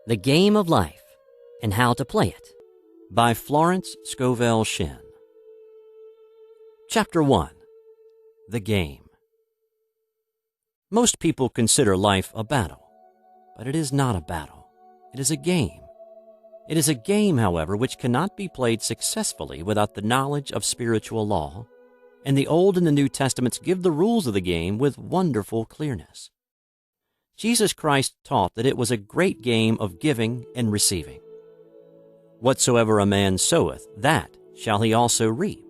The Game of Life and How to Play It by Florence Scovel Shinn. Chapter 1. The Game. Most people consider life a battle, but it is not a battle. It is a game. It is a game, however, which cannot be played successfully without the knowledge of spiritual law, and the Old and the New Testaments give the rules of the game with wonderful clearness. Jesus Christ taught that it was a great game of giving and receiving. Whatsoever a man soweth, that shall he also reap.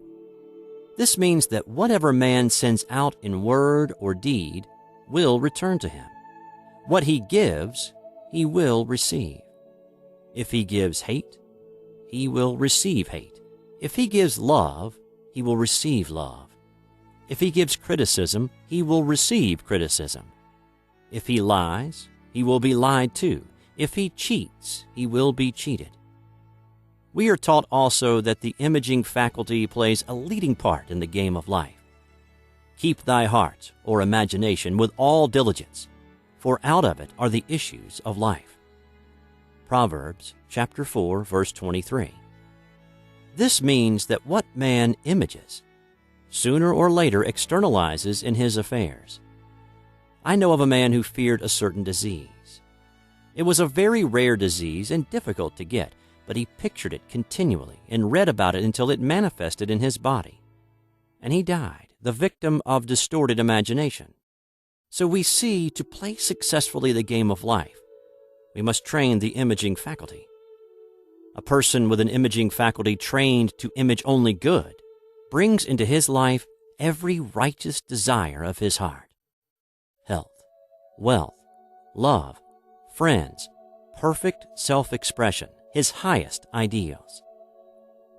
This means that whatever man sends out in word or deed will return to him. What he gives, he will receive. If he gives hate, he will receive hate. If he gives love, he will receive love. If he gives criticism, he will receive criticism. If he lies, he will be lied to. If he cheats, he will be cheated. We are taught also that the imaging faculty plays a leading part in the game of life. Keep thy heart, or imagination, with all diligence, for out of it are the issues of life. Proverbs chapter 4, verse 23. This means that what man images, sooner or later externalizes in his affairs. I know of a man who feared a certain disease. It was a very rare disease and difficult to get, but he pictured it continually and read about it until it manifested in his body. And he died, the victim of distorted imagination. So we see, to play successfully the game of life, we must train the imaging faculty. A person with an imaging faculty trained to image only good brings into his life every righteous desire of his heart. Health, wealth, love, friends, perfect self-expression, his highest ideals.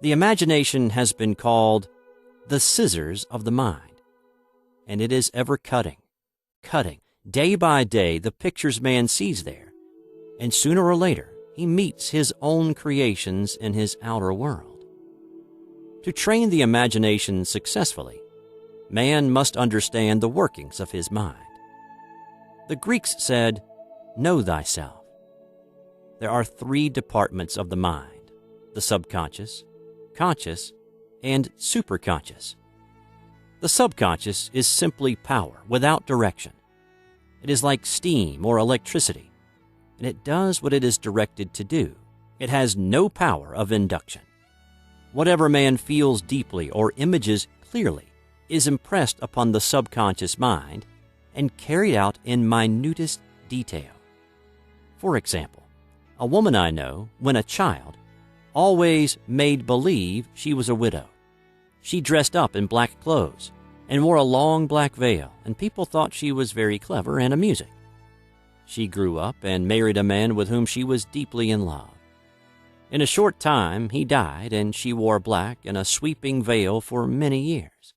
The imagination has been called the scissors of the mind, and it is ever cutting, day by day, the pictures man sees there, and sooner or later he meets his own creations in his outer world. To train the imagination successfully, man must understand the workings of his mind. The Greeks said, "Know thyself." There are three departments of the mind: the subconscious, conscious, and superconscious. The subconscious is simply power without direction. It is like steam or electricity, and it does what it is directed to do. It has no power of induction. Whatever man feels deeply or images clearly is impressed upon the subconscious mind and carried out in minutest detail. For example, a woman I know, when a child, always made believe she was a widow. She dressed up in black clothes and wore a long black veil, and people thought she was very clever and amusing. She grew up and married a man with whom she was deeply in love. In a short time, he died, and she wore black and a sweeping veil for many years.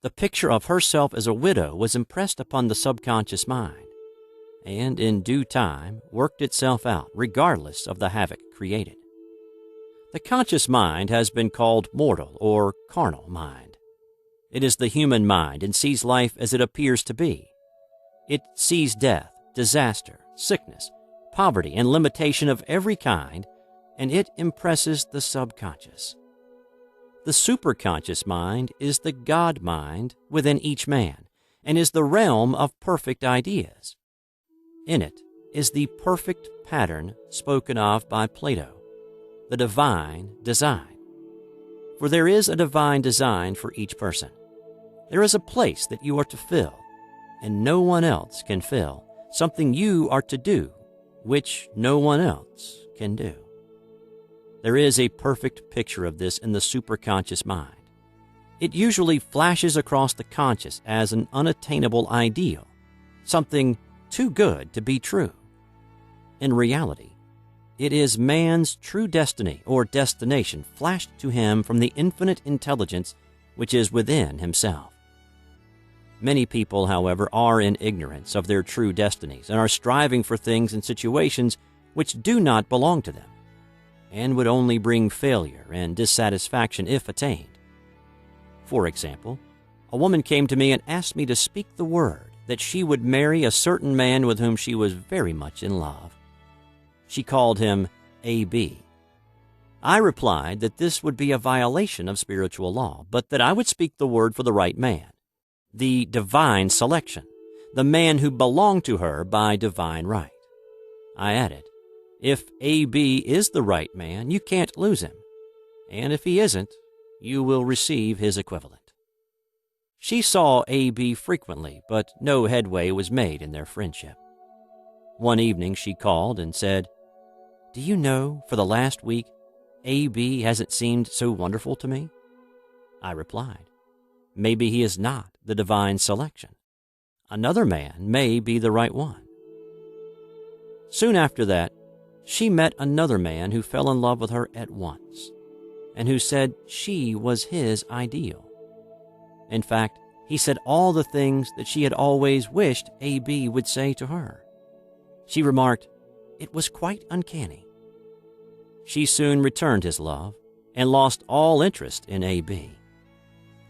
The picture of herself as a widow was impressed upon the subconscious mind, and in due time worked itself out regardless of the havoc created. The conscious mind has been called mortal or carnal mind. It is the human mind and sees life as it appears to be. It sees death, disaster, sickness, poverty, and limitation of every kind, and it impresses the subconscious. The superconscious mind is the God mind within each man and is the realm of perfect ideas. In it is the perfect pattern spoken of by Plato, the divine design. For there is a divine design for each person. There is a place that you are to fill, and no one else can fill, something you are to do, which no one else can do. There is a perfect picture of this in the superconscious mind. It usually flashes across the conscious as an unattainable ideal, something too good to be true. In reality, it is man's true destiny or destination flashed to him from the infinite intelligence which is within himself. Many people, however, are in ignorance of their true destinies and are striving for things and situations which do not belong to them, and would only bring failure and dissatisfaction if attained. For example, a woman came to me and asked me to speak the word that she would marry a certain man with whom she was very much in love. She called him A.B. I replied that this would be a violation of spiritual law, but that I would speak the word for the right man, the divine selection, the man who belonged to her by divine right. I added, if A.B. is the right man, you can't lose him, and if he isn't, you will receive his equivalent. She saw A.B. frequently, but no headway was made in their friendship. One evening she called and said, "Do you know, for the last week, A.B. hasn't seemed so wonderful to me?" I replied, "Maybe he is not the divine selection. Another man may be the right one." Soon after that, she met another man who fell in love with her at once, and who said she was his ideal. In fact, he said all the things that she had always wished A.B. would say to her. She remarked, it was quite uncanny. She soon returned his love and lost all interest in A.B.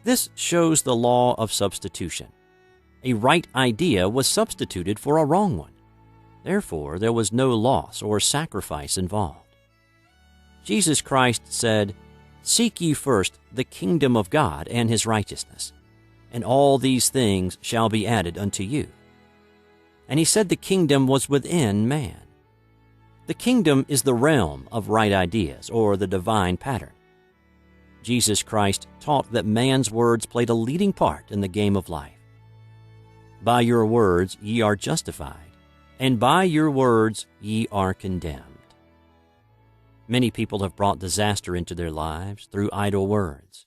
This shows the law of substitution. A right idea was substituted for a wrong one. Therefore, there was no loss or sacrifice involved. Jesus Christ said, "Seek ye first the kingdom of God and his righteousness, and all these things shall be added unto you." And he said the kingdom was within man. The kingdom is the realm of right ideas, or the divine pattern. Jesus Christ taught that man's words played a leading part in the game of life. By your words ye are justified, and by your words ye are condemned. Many people have brought disaster into their lives through idle words.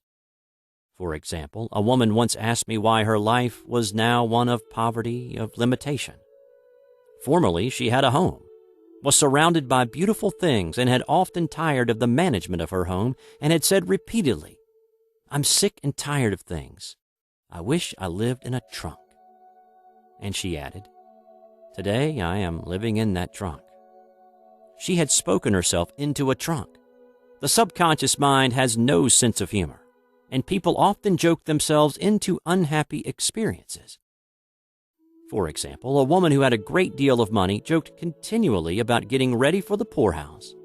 For example, a woman once asked me why her life was now one of poverty, of limitation. Formerly, she had a home, was surrounded by beautiful things, and had often tired of the management of her home, and had said repeatedly, "I'm sick and tired of things. I wish I lived in a trunk." And she added, "Today I am living in that trunk." She had spoken herself into a trunk. The subconscious mind has no sense of humor, and people often joke themselves into unhappy experiences. For example, a woman who had a great deal of money joked continually about getting ready for the poorhouse.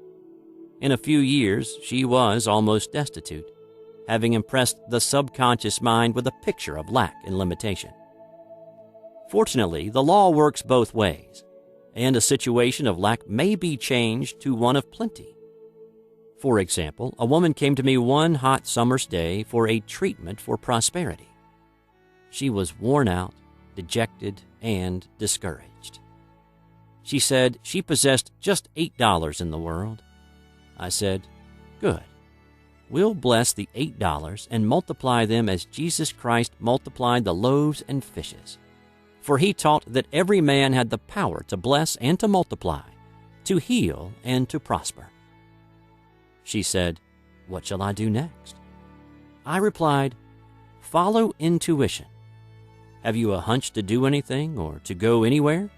In a few years, she was almost destitute, having impressed the subconscious mind with a picture of lack and limitation. Fortunately, the law works both ways, and a situation of lack may be changed to one of plenty. For example, a woman came to me one hot summer's day for a treatment for prosperity. She was worn out, dejected, and discouraged. She said she possessed just $8 in the world. I said, "Good. We'll bless the $8 and multiply them as Jesus Christ multiplied the loaves and fishes. For he taught that every man had the power to bless and to multiply, to heal and to prosper." She said, "What shall I do next?" I replied, "Follow intuition. Have you a hunch to do anything or to go anywhere?"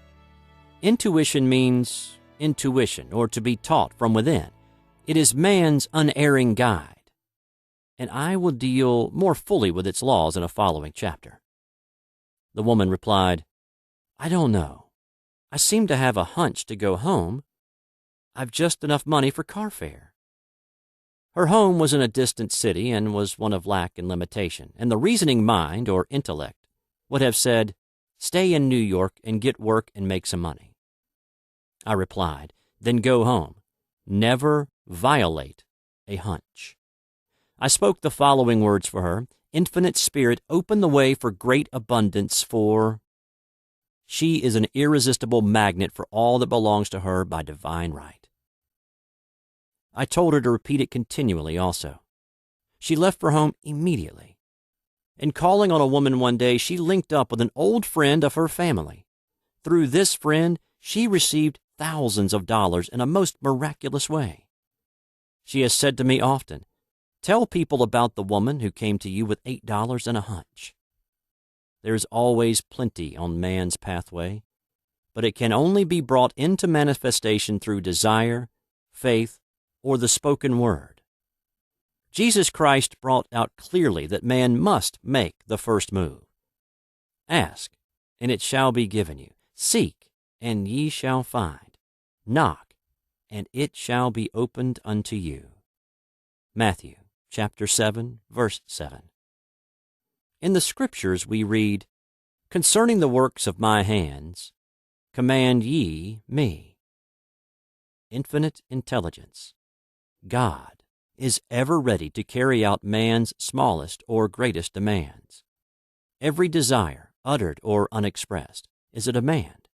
Intuition means intuition, or to be taught from within. It is man's unerring guide, and I will deal more fully with its laws in a following chapter. The woman replied, "I don't know. I seem to have a hunch to go home. I've just enough money for car fare." Her home was in a distant city and was one of lack and limitation, and the reasoning mind, or intellect, would have said, "Stay in New York and get work and make some money." I replied, "Then go home. Never violate a hunch." I spoke the following words for her: "Infinite Spirit, open the way for great abundance for..." She is an irresistible magnet for all that belongs to her by divine right. I told her to repeat it continually also. She left for home immediately. In calling on a woman one day, she linked up with an old friend of her family. Through this friend, she received thousands of dollars in a most miraculous way. She has said to me often, "Tell people about the woman who came to you with $8 and a hunch." There is always plenty on man's pathway, but it can only be brought into manifestation through desire, faith, or the spoken word. Jesus Christ brought out clearly that man must make the first move. "Ask, and it shall be given you. Seek, and ye shall find. Knock, and it shall be opened unto you. Matthew chapter 7, verse 7. In the Scriptures we read, "Concerning the works of my hands, command ye me." Infinite intelligence. God is ever ready to carry out man's smallest or greatest demands. Every desire, uttered or unexpressed, is a demand.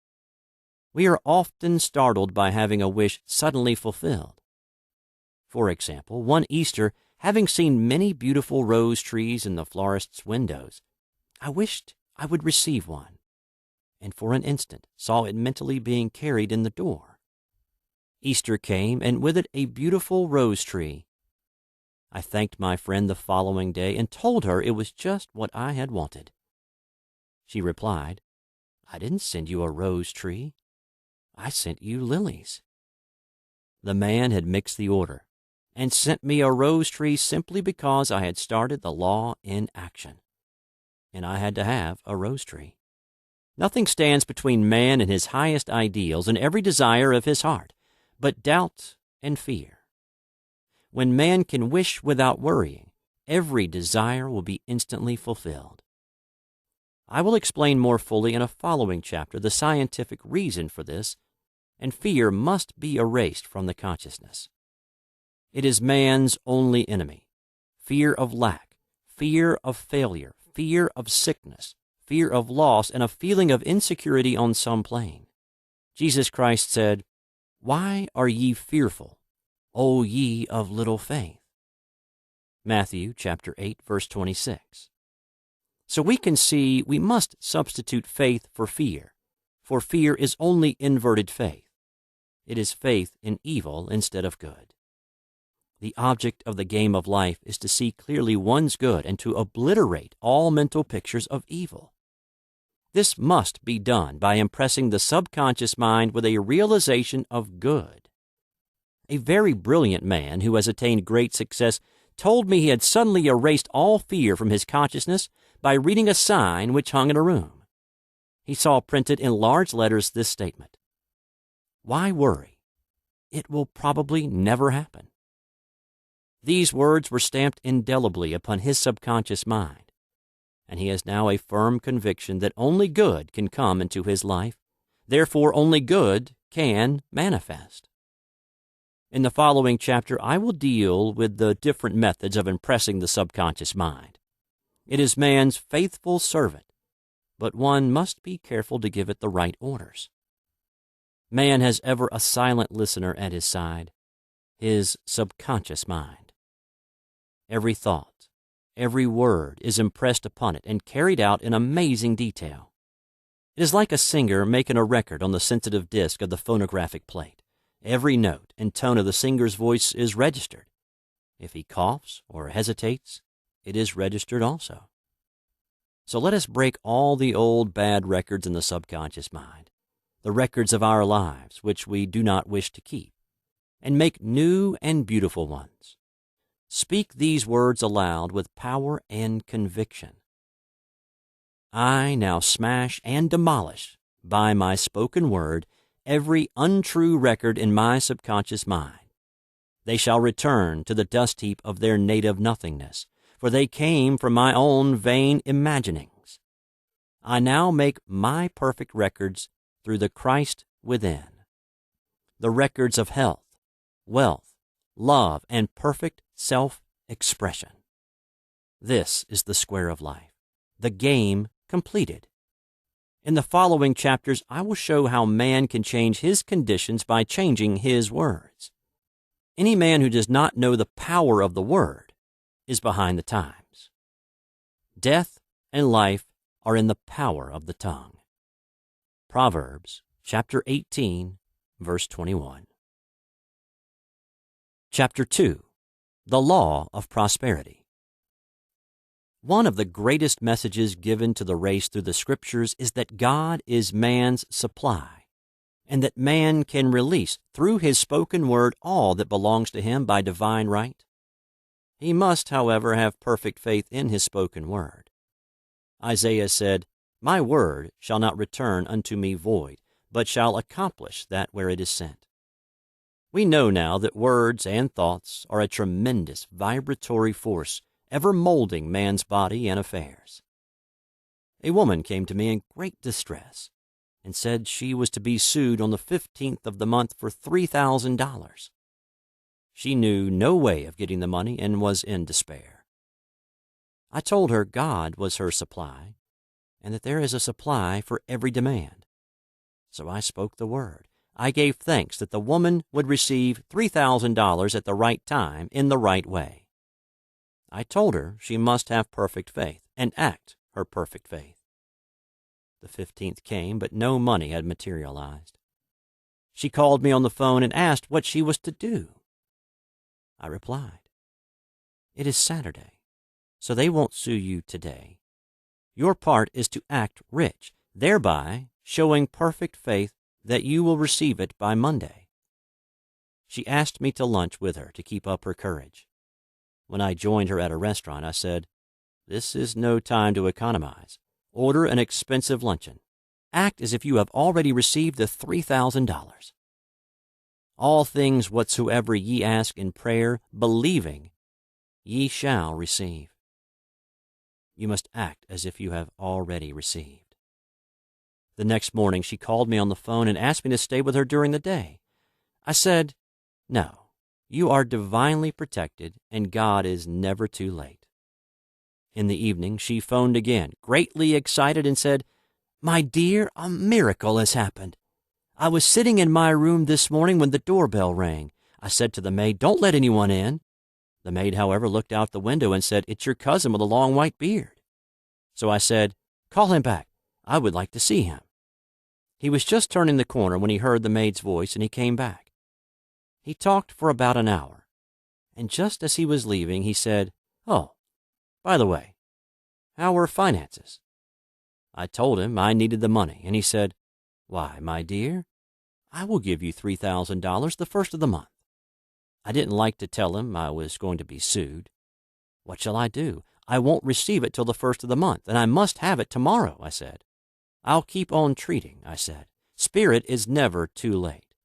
We are often startled by having a wish suddenly fulfilled. For example, one Easter, having seen many beautiful rose trees in the florist's windows, I wished I would receive one, and for an instant saw it mentally being carried in the door. Easter came, and with it a beautiful rose tree. I thanked my friend the following day and told her it was just what I had wanted. She replied, "I didn't send you a rose tree. I sent you lilies." The man had mixed the order and sent me a rose tree simply because I had started the law in action, and I had to have a rose tree. Nothing stands between man and his highest ideals and every desire of his heart but doubt and fear. When man can wish without worrying, every desire will be instantly fulfilled. I will explain more fully in a following chapter the scientific reason for this, and fear must be erased from the consciousness. It is man's only enemy. Fear of lack, fear of failure, fear of sickness, fear of loss, and a feeling of insecurity on some plane. Jesus Christ said, "Why are ye fearful, O ye of little faith?" Matthew chapter 8, verse 26. So we can see we must substitute faith for fear is only inverted faith. It is faith in evil instead of good. The object of the game of life is to see clearly one's good and to obliterate all mental pictures of evil. This must be done by impressing the subconscious mind with a realization of good. A very brilliant man who has attained great success told me he had suddenly erased all fear from his consciousness by reading a sign which hung in a room. He saw printed in large letters this statement: "Why worry? It will probably never happen." These words were stamped indelibly upon his subconscious mind, and he has now a firm conviction that only good can come into his life, therefore only good can manifest. In the following chapter, I will deal with the different methods of impressing the subconscious mind. It is man's faithful servant, but one must be careful to give it the right orders. Man has ever a silent listener at his side, his subconscious mind. Every thought, every word is impressed upon it and carried out in amazing detail. It is like a singer making a record on the sensitive disc of the phonographic plate. Every note and tone of the singer's voice is registered. If he coughs or hesitates, it is registered also. So let us break all the old bad records in the subconscious mind, the records of our lives which we do not wish to keep, and make new and beautiful ones. Speak these words aloud with power and conviction. I now smash and demolish, by my spoken word, every untrue record in my subconscious mind. They shall return to the dust heap of their native nothingness, for they came from my own vain imaginings. I now make my perfect records through the Christ within, the records of health, wealth, love, and perfect self-expression. This is the square of life, the game completed. In the following chapters, I will show how man can change his conditions by changing his words. Any man who does not know the power of the word is behind the times. Death and life are in the power of the tongue. Proverbs chapter 18, verse 21. Chapter 2, the Law of Prosperity. One of the greatest messages given to the race through the Scriptures is that God is man's supply, and that man can release through his spoken word all that belongs to him by divine right. He must, however, have perfect faith in his spoken word. Isaiah said, "My word shall not return unto me void, but shall accomplish that where it is sent." We know now that words and thoughts are a tremendous vibratory force ever molding man's body and affairs. A woman came to me in great distress and said she was to be sued on the 15th of the month for $3,000. She knew no way of getting the money and was in despair. I told her God was her supply and that there is a supply for every demand. So I spoke the word. I gave thanks that the woman would receive $3,000 at the right time in the right way. I told her she must have perfect faith and act her perfect faith. The 15th came, but no money had materialized. She called me on the phone and asked what she was to do. I replied, "It is Saturday, so they won't sue you today. Your part is to act rich, thereby showing perfect faith that you will receive it by Monday." She asked me to lunch with her to keep up her courage. When I joined her at a restaurant, I said, "This is no time to economize. Order an expensive luncheon. Act as if you have already received the $3,000. All things whatsoever ye ask in prayer, believing, ye shall receive." You must act as if you have already received. The next morning, she called me on the phone and asked me to stay with her during the day. I said, "No, you are divinely protected, and God is never too late." In the evening, she phoned again, greatly excited, and said, "My dear, a miracle has happened. I was sitting in my room this morning when the doorbell rang. I said to the maid, 'Don't let anyone in.' The maid, however, looked out the window and said, 'It's your cousin with a long white beard.' So I said, 'Call him back. I would like to see him.' He was just turning the corner when he heard the maid's voice, and he came back. He talked for about an hour, and just as he was leaving, he said, 'Oh, by the way, how were finances?' I told him I needed the money, and he said, 'Why, my dear, I will give you $3,000 the first of the month.' I didn't like to tell him I was going to be sued. 'What shall I do? I won't receive it till the first of the month, and I must have it tomorrow,' I said. 'I'll keep on treating,' I said. 'Spirit is never too late.'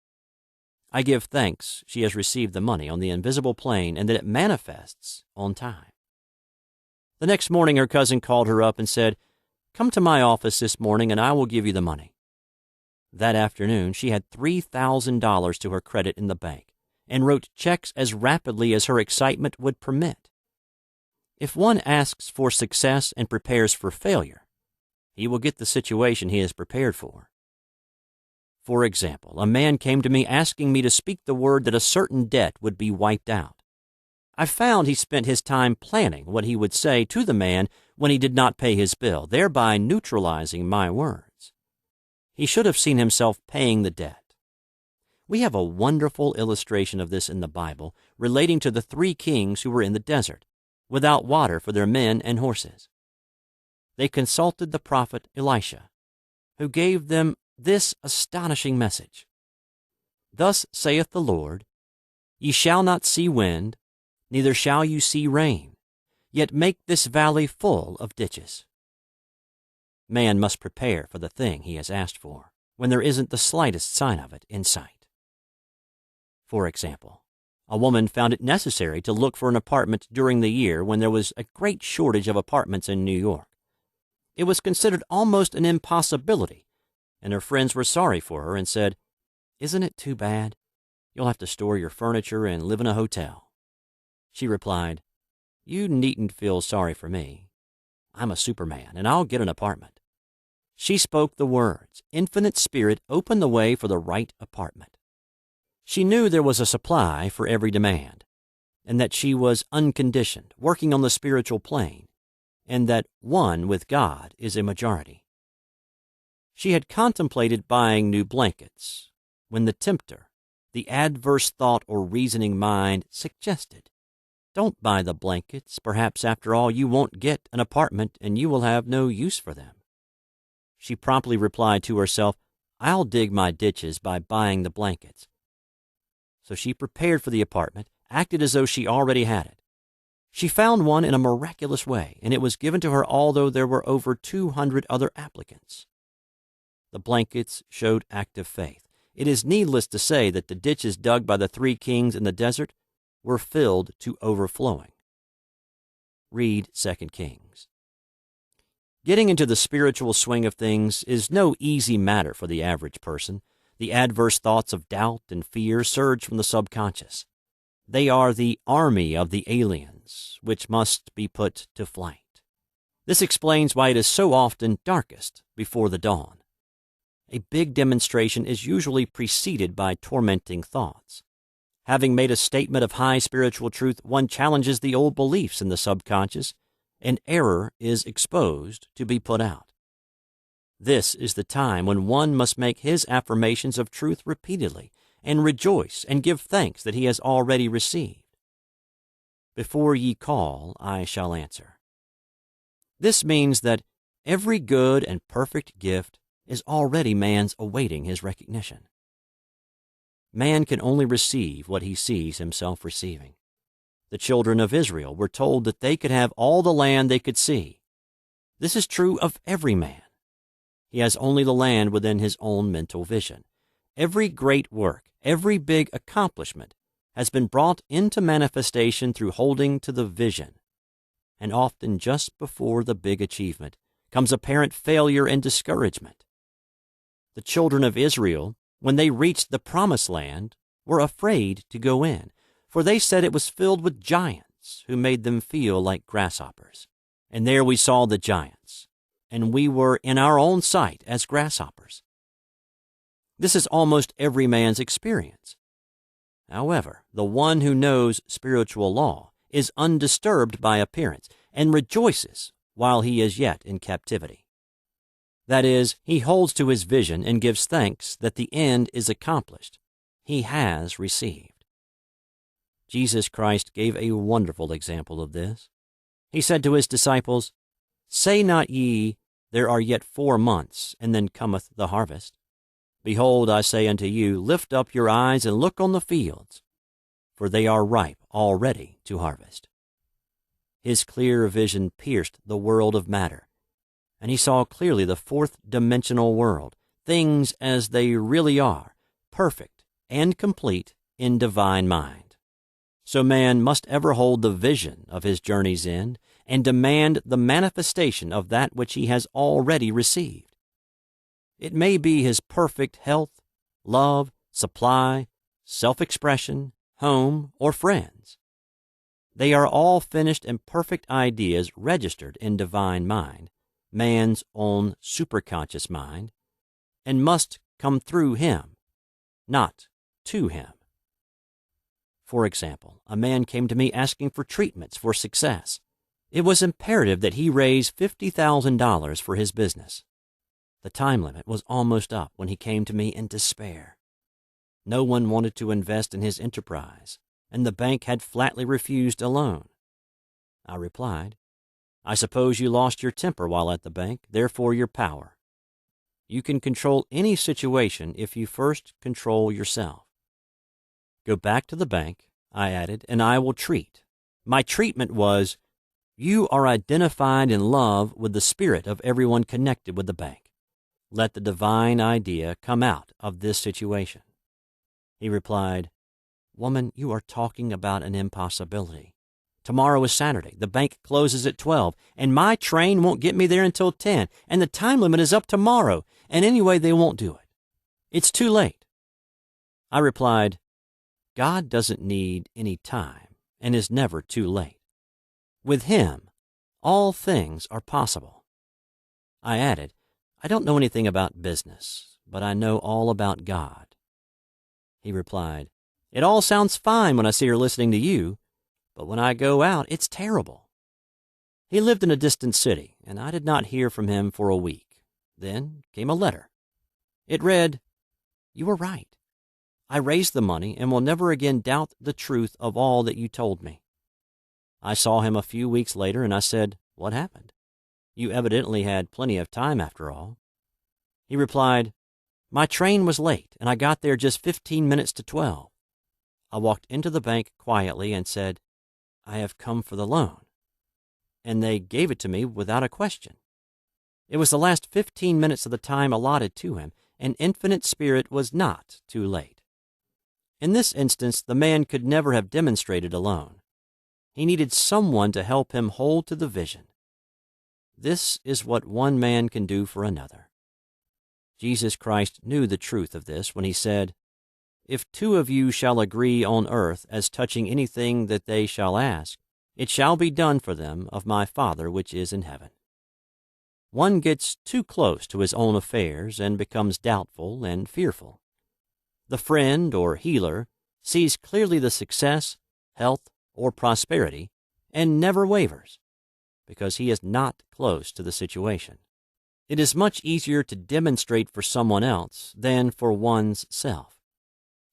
I give thanks she has received the money on the invisible plane and that it manifests on time. The next morning her cousin called her up and said, 'Come to my office this morning and I will give you the money.' That afternoon she had $3,000 to her credit in the bank and wrote checks as rapidly as her excitement would permit. If one asks for success and prepares for failure, he will get the situation he is prepared for. For example, a man came to me asking me to speak the word that a certain debt would be wiped out. I found he spent his time planning what he would say to the man when he did not pay his bill, thereby neutralizing my words. He should have seen himself paying the debt. We have a wonderful illustration of this in the Bible relating to the 3 kings who were in the desert, without water for their men and horses. They consulted the prophet Elisha, who gave them this astonishing message. "Thus saith the Lord, Ye shall not see wind, neither shall you see rain, yet make this valley full of ditches." Man must prepare for the thing he has asked for when there isn't the slightest sign of it in sight. For example, a woman found it necessary to look for an apartment during the year when there was a great shortage of apartments in New York. It was considered almost an impossibility, and her friends were sorry for her and said, "Isn't it too bad? You'll have to store your furniture and live in a hotel." She replied, "You needn't feel sorry for me. I'm a Superman, and I'll get an apartment." She spoke the words. Infinite Spirit opened the way for the right apartment. She knew there was a supply for every demand, and that she was unconditioned, working on the spiritual plane, and that one with God is a majority. She had contemplated buying new blankets when the tempter, the adverse thought or reasoning mind, suggested, "Don't buy the blankets. Perhaps after all you won't get an apartment and you will have no use for them." She promptly replied to herself, "I'll dig my ditches by buying the blankets." So she prepared for the apartment, acted as though she already had it. She found one in a miraculous way, and it was given to her although there were over 200 other applicants. The blankets showed active faith. it is needless to say that the ditches dug by the 3 kings in the desert were filled to overflowing. Read 2 Kings. Getting into the spiritual swing of things is no easy matter for the average person. The adverse thoughts of doubt and fear surge from the subconscious. They are the army of the aliens, which must be put to flight. This explains why it is so often darkest before the dawn. A big demonstration is usually preceded by tormenting thoughts. Having made a statement of high spiritual truth, one challenges the old beliefs in the subconscious, and error is exposed to be put out. This is the time when one must make his affirmations of truth repeatedly and rejoice and give thanks that he has already received. Before ye call, I shall answer. This means that every good and perfect gift is already man's awaiting his recognition. Man can only receive what he sees himself receiving. The children of Israel were told that they could have all the land they could see. This is true of every man. He has only the land within his own mental vision. Every great work, every big accomplishment has been brought into manifestation through holding to the vision. And often just before the big achievement comes apparent failure and discouragement. The children of Israel, when they reached the promised land, were afraid to go in, for they said it was filled with giants who made them feel like grasshoppers. And there we saw the giants, and we were in our own sight as grasshoppers. This is almost every man's experience. However, the one who knows spiritual law is undisturbed by appearance and rejoices while he is yet in captivity. That is, he holds to his vision and gives thanks that the end is accomplished. He has received. Jesus Christ gave a wonderful example of this. He said to his disciples, Say not ye, there are yet 4 months, and then cometh the harvest. Behold, I say unto you, lift up your eyes and look on the fields, for they are ripe already to harvest. His clear vision pierced the world of matter, and he saw clearly the 4th-dimensional world, things as they really are, perfect and complete in divine mind. So man must ever hold the vision of his journey's end and demand the manifestation of that which he has already received. It may be his perfect health, love, supply, self-expression, home, or friends. They are all finished and perfect ideas registered in divine mind, man's own superconscious mind, and must come through him, not to him. For example, a man came to me asking for treatments for success. It was imperative that he raise $50,000 for his business. The time limit was almost up when he came to me in despair. No one wanted to invest in his enterprise, and the bank had flatly refused a loan. I replied, I suppose you lost your temper while at the bank, therefore your power. You can control any situation if you first control yourself. Go back to the bank, I added, and I will treat. My treatment was, you are identified in love with the spirit of everyone connected with the bank. Let the divine idea come out of this situation. He replied, Woman, you are talking about an impossibility. Tomorrow is Saturday. The bank closes at 12, and my train won't get me there until 10, and the time limit is up tomorrow, and anyway, they won't do it. It's too late. I replied, God doesn't need any time and is never too late. With him, all things are possible. I added, I don't know anything about business, but I know all about God. He replied, It all sounds fine when I sit here listening to you, but when I go out, it's terrible. He lived in a distant city, and I did not hear from him for a week. Then came a letter. It read, You were right. I raised the money and will never again doubt the truth of all that you told me. I saw him a few weeks later, and I said, What happened? You evidently had plenty of time after all. He replied, My train was late, and I got there just 15 minutes to 12. I walked into the bank quietly and said, I have come for the loan. And they gave it to me without a question. It was the last 15 minutes of the time allotted to him, and infinite spirit was not too late. In this instance, the man could never have demonstrated alone. He needed someone to help him hold to the vision. This is what one man can do for another. Jesus Christ knew the truth of this when he said, "If two of you shall agree on earth as touching anything that they shall ask, it shall be done for them of my Father which is in heaven." One gets too close to his own affairs and becomes doubtful and fearful. The friend or healer sees clearly the success, health, or prosperity and never wavers, because he is not close to the situation. It is much easier to demonstrate for someone else than for one's self.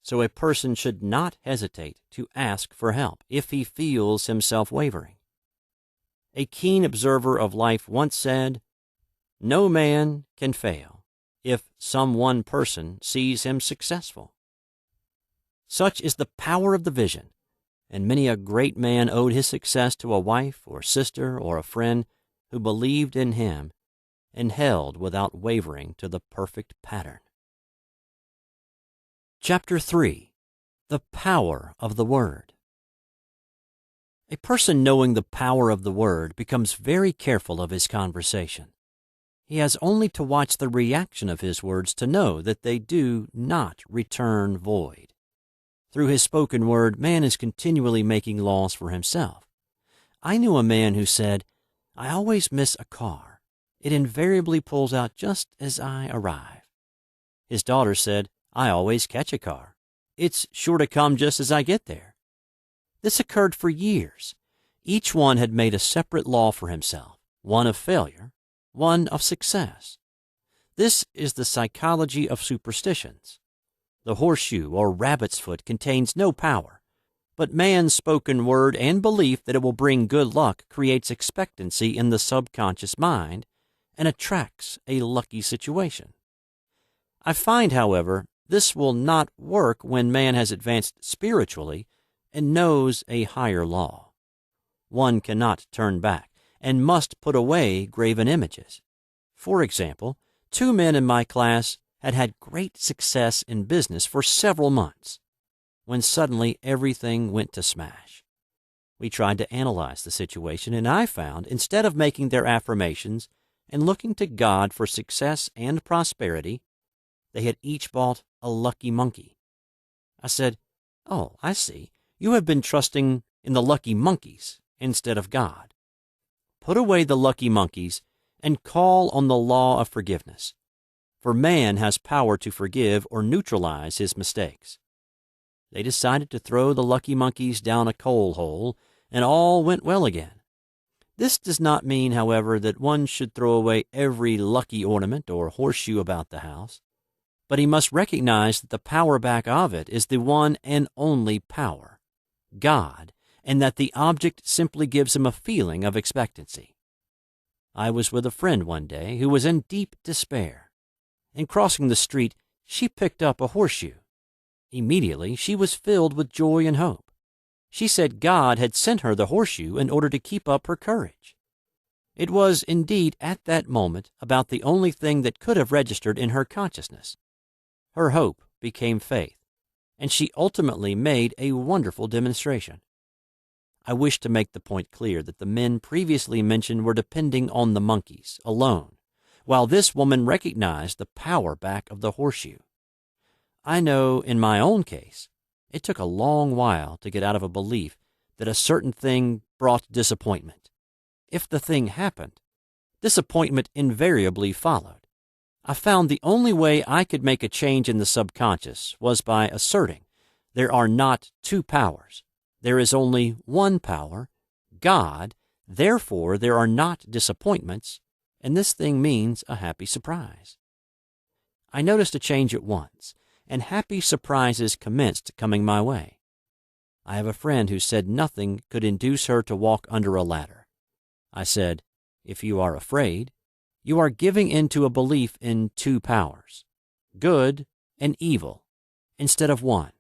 So a person should not hesitate to ask for help if he feels himself wavering. A keen observer of life once said, "No man can fail if some one person sees him successful." Such is the power of the vision, and many a great man owed his success to a wife or sister or a friend who believed in him and held without wavering to the perfect pattern. Chapter 3. The Power of the Word. A person knowing the power of the Word becomes very careful of his conversation. He has only to watch the reaction of his words to know that they do not return void. Through his spoken word, man is continually making laws for himself. I knew a man who said, "I always miss a car. It invariably pulls out just as I arrive." His daughter said, "I always catch a car. It's sure to come just as I get there." This occurred for years. Each one had made a separate law for himself, one of failure, one of success. This is the psychology of superstitions. The horseshoe or rabbit's foot contains no power, but man's spoken word and belief that it will bring good luck creates expectancy in the subconscious mind and attracts a lucky situation. I find, however, this will not work when man has advanced spiritually and knows a higher law. One cannot turn back and must put away graven images. For example, 2 men in my class had had great success in business for several months, when suddenly everything went to smash. We tried to analyze the situation, and I found, instead of making their affirmations and looking to God for success and prosperity, they had each bought a lucky monkey. I said, "Oh, I see. You have been trusting in the lucky monkeys instead of God. Put away the lucky monkeys and call on the law of forgiveness, for man has power to forgive or neutralize his mistakes." They decided to throw the lucky monkeys down a coal hole, and all went well again. This does not mean, however, that one should throw away every lucky ornament or horseshoe about the house, but he must recognize that the power back of it is the one and only power, God, and that the object simply gives him a feeling of expectancy. I was with a friend one day who was in deep despair. In crossing the street, she picked up a horseshoe. Immediately, she was filled with joy and hope. She said God had sent her the horseshoe in order to keep up her courage. It was, indeed, at that moment, about the only thing that could have registered in her consciousness. Her hope became faith, and she ultimately made a wonderful demonstration. I wish to make the point clear that the men previously mentioned were depending on the monkeys alone, while this woman recognized the power back of the horseshoe. I know in my own case, it took a long while to get out of a belief that a certain thing brought disappointment. If the thing happened, disappointment invariably followed. I found the only way I could make a change in the subconscious was by asserting there are not 2 powers. There is only one power, God, therefore there are not disappointments, and this thing means a happy surprise. I noticed a change at once, and happy surprises commenced coming my way. I have a friend who said nothing could induce her to walk under a ladder. I said, "If you are afraid, you are giving in to a belief in 2 powers, good and evil, instead of one.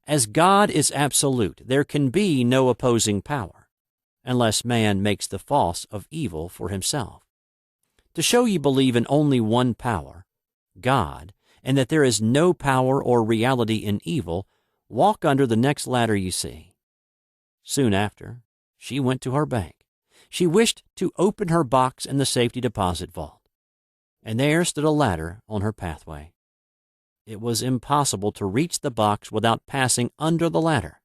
As God is absolute, there can be no opposing power, unless man makes the false of evil for himself. To show you believe in only one power, God, and that there is no power or reality in evil, walk under the next ladder you see. Soon after, she went to her bank. She wished to open her box in the safety deposit vault, and there stood a ladder on her pathway. It was impossible to reach the box without passing under the ladder.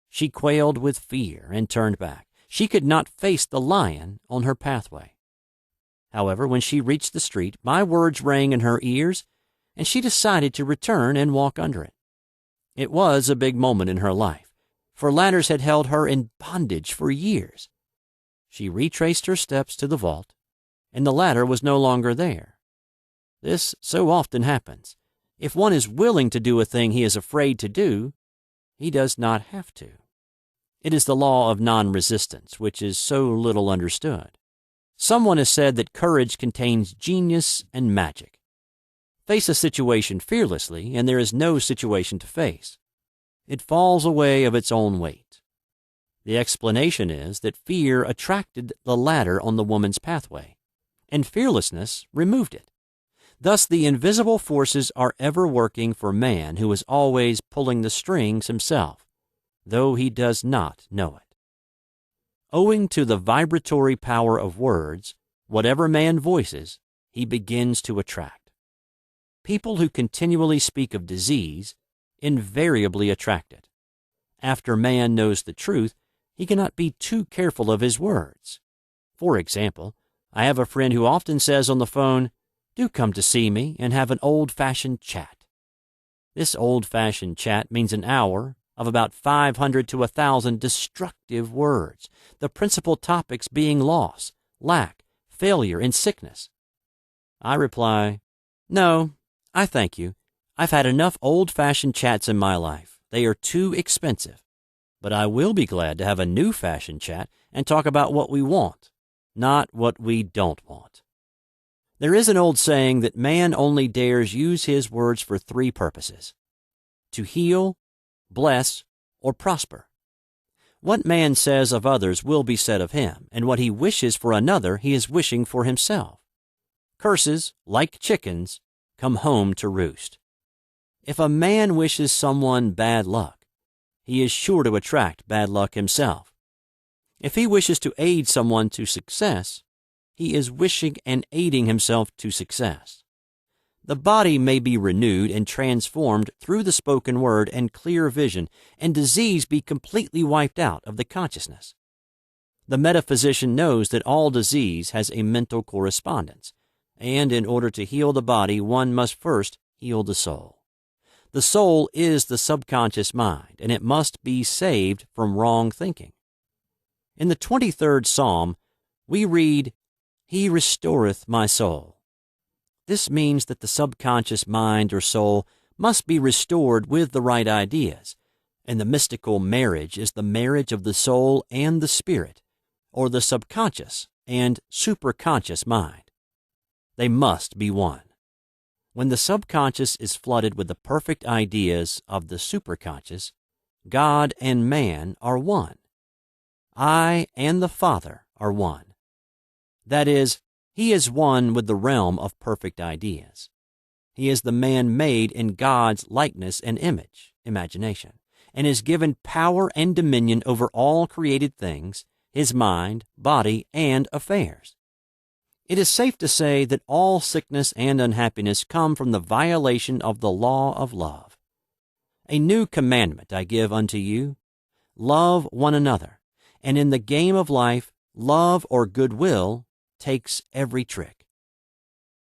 She quailed with fear and turned back. She could not face the lion on her pathway. However, when she reached the street, my words rang in her ears, and she decided to return and walk under it. It was a big moment in her life, for ladders had held her in bondage for years. She retraced her steps to the vault, and the ladder was no longer there. This so often happens. If one is willing to do a thing he is afraid to do, he does not have to. It is the law of non-resistance, which is so little understood. Someone has said that courage contains genius and magic. Face a situation fearlessly, and there is no situation to face. It falls away of its own weight. The explanation is that fear attracted the ladder on the woman's pathway, and fearlessness removed it. Thus the invisible forces are ever working for man, who is always pulling the strings himself, though he does not know it. Owing to the vibratory power of words, whatever man voices, he begins to attract. People who continually speak of disease invariably attract it. After man knows the truth, he cannot be too careful of his words. For example, I have a friend who often says on the phone, "Do come to see me and have an old-fashioned chat." This old-fashioned chat means an hour of about 500 to 1,000 destructive words, the principal topics being loss, lack, failure, and sickness. I reply, "No, I thank you. I've had enough old-fashioned chats in my life. They are too expensive. But I will be glad to have a new-fashioned chat and talk about what we want, not what we don't want." There is an old saying that man only dares use his words for three purposes: to heal, bless, or prosper. What man says of others will be said of him, and what he wishes for another he is wishing for himself. Curses, like chickens, come home to roost. If a man wishes someone bad luck, he is sure to attract bad luck himself. If he wishes to aid someone to success, he is wishing and aiding himself to success. The body may be renewed and transformed through the spoken word and clear vision, and disease be completely wiped out of the consciousness. The metaphysician knows that all disease has a mental correspondence, and in order to heal the body, one must first heal the soul. The soul is the subconscious mind, and it must be saved from wrong thinking. In the 23rd Psalm, we read, "He restoreth my soul." This means that the subconscious mind or soul must be restored with the right ideas, and the mystical marriage is the marriage of the soul and the spirit, or the subconscious and superconscious mind. They must be one. When the subconscious is flooded with the perfect ideas of the superconscious, God and man are one. I and the Father are one. That is, he is one with the realm of perfect ideas. He is the man made in God's likeness and image, imagination, and is given power and dominion over all created things, his mind, body, and affairs. It is safe to say that all sickness and unhappiness come from the violation of the law of love. "A new commandment I give unto you, love one another, and in the game of life, love or goodwill takes every trick."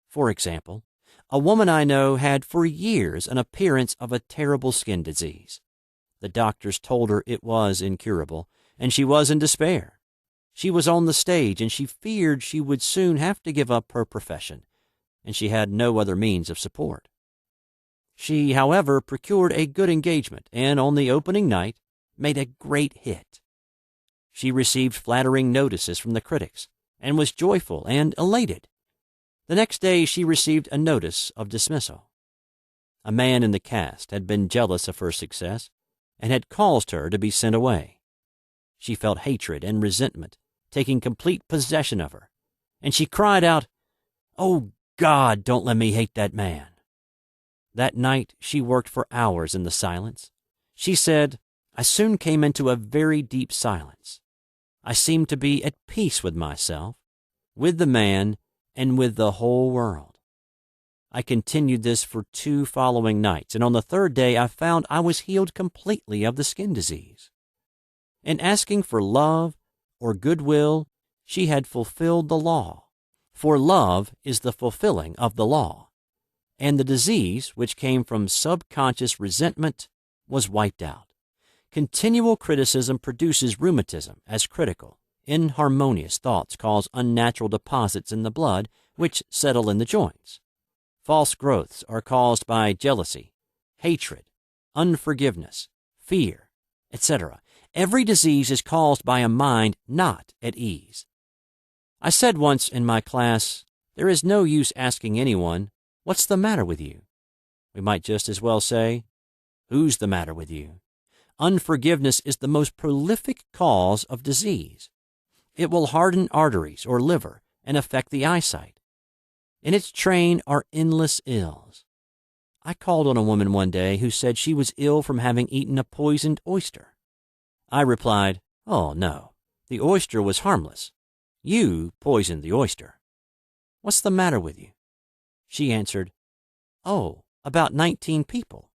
For example, a woman I know had for years an appearance of a terrible skin disease. The doctors told her it was incurable, and she was in despair. She was on the stage, and she feared she would soon have to give up her profession, and she had no other means of support. She, however, procured a good engagement, and on the opening night made a great hit. She received flattering notices from the critics, and was joyful and elated. The next day she received a notice of dismissal. A man in the cast had been jealous of her success, and had caused her to be sent away. She felt hatred and resentment taking complete possession of her, and she cried out, "Oh, God, don't let me hate that man." That night she worked for hours in the silence. She said, I soon came into a very deep silence. I seemed to be at peace with myself, with the man, and with the whole world. I continued this for 2 following nights, and on the 3rd day I found I was healed completely of the skin disease. In asking for love or goodwill, she had fulfilled the law, for love is the fulfilling of the law, and the disease, which came from subconscious resentment, was wiped out. Continual criticism produces rheumatism as critical, inharmonious thoughts cause unnatural deposits in the blood which settle in the joints. False growths are caused by jealousy, hatred, unforgiveness, fear, etc. Every disease is caused by a mind not at ease. I said once in my class, there is no use asking anyone, what's the matter with you? We might just as well say, who's the matter with you? Unforgiveness is the most prolific cause of disease. It will harden arteries or liver and affect the eyesight. In its train are endless ills. I called on a woman one day who said she was ill from having eaten a poisoned oyster. I replied, oh no, the oyster was harmless. You poisoned the oyster. What's the matter with you? She answered, oh, about 19 people.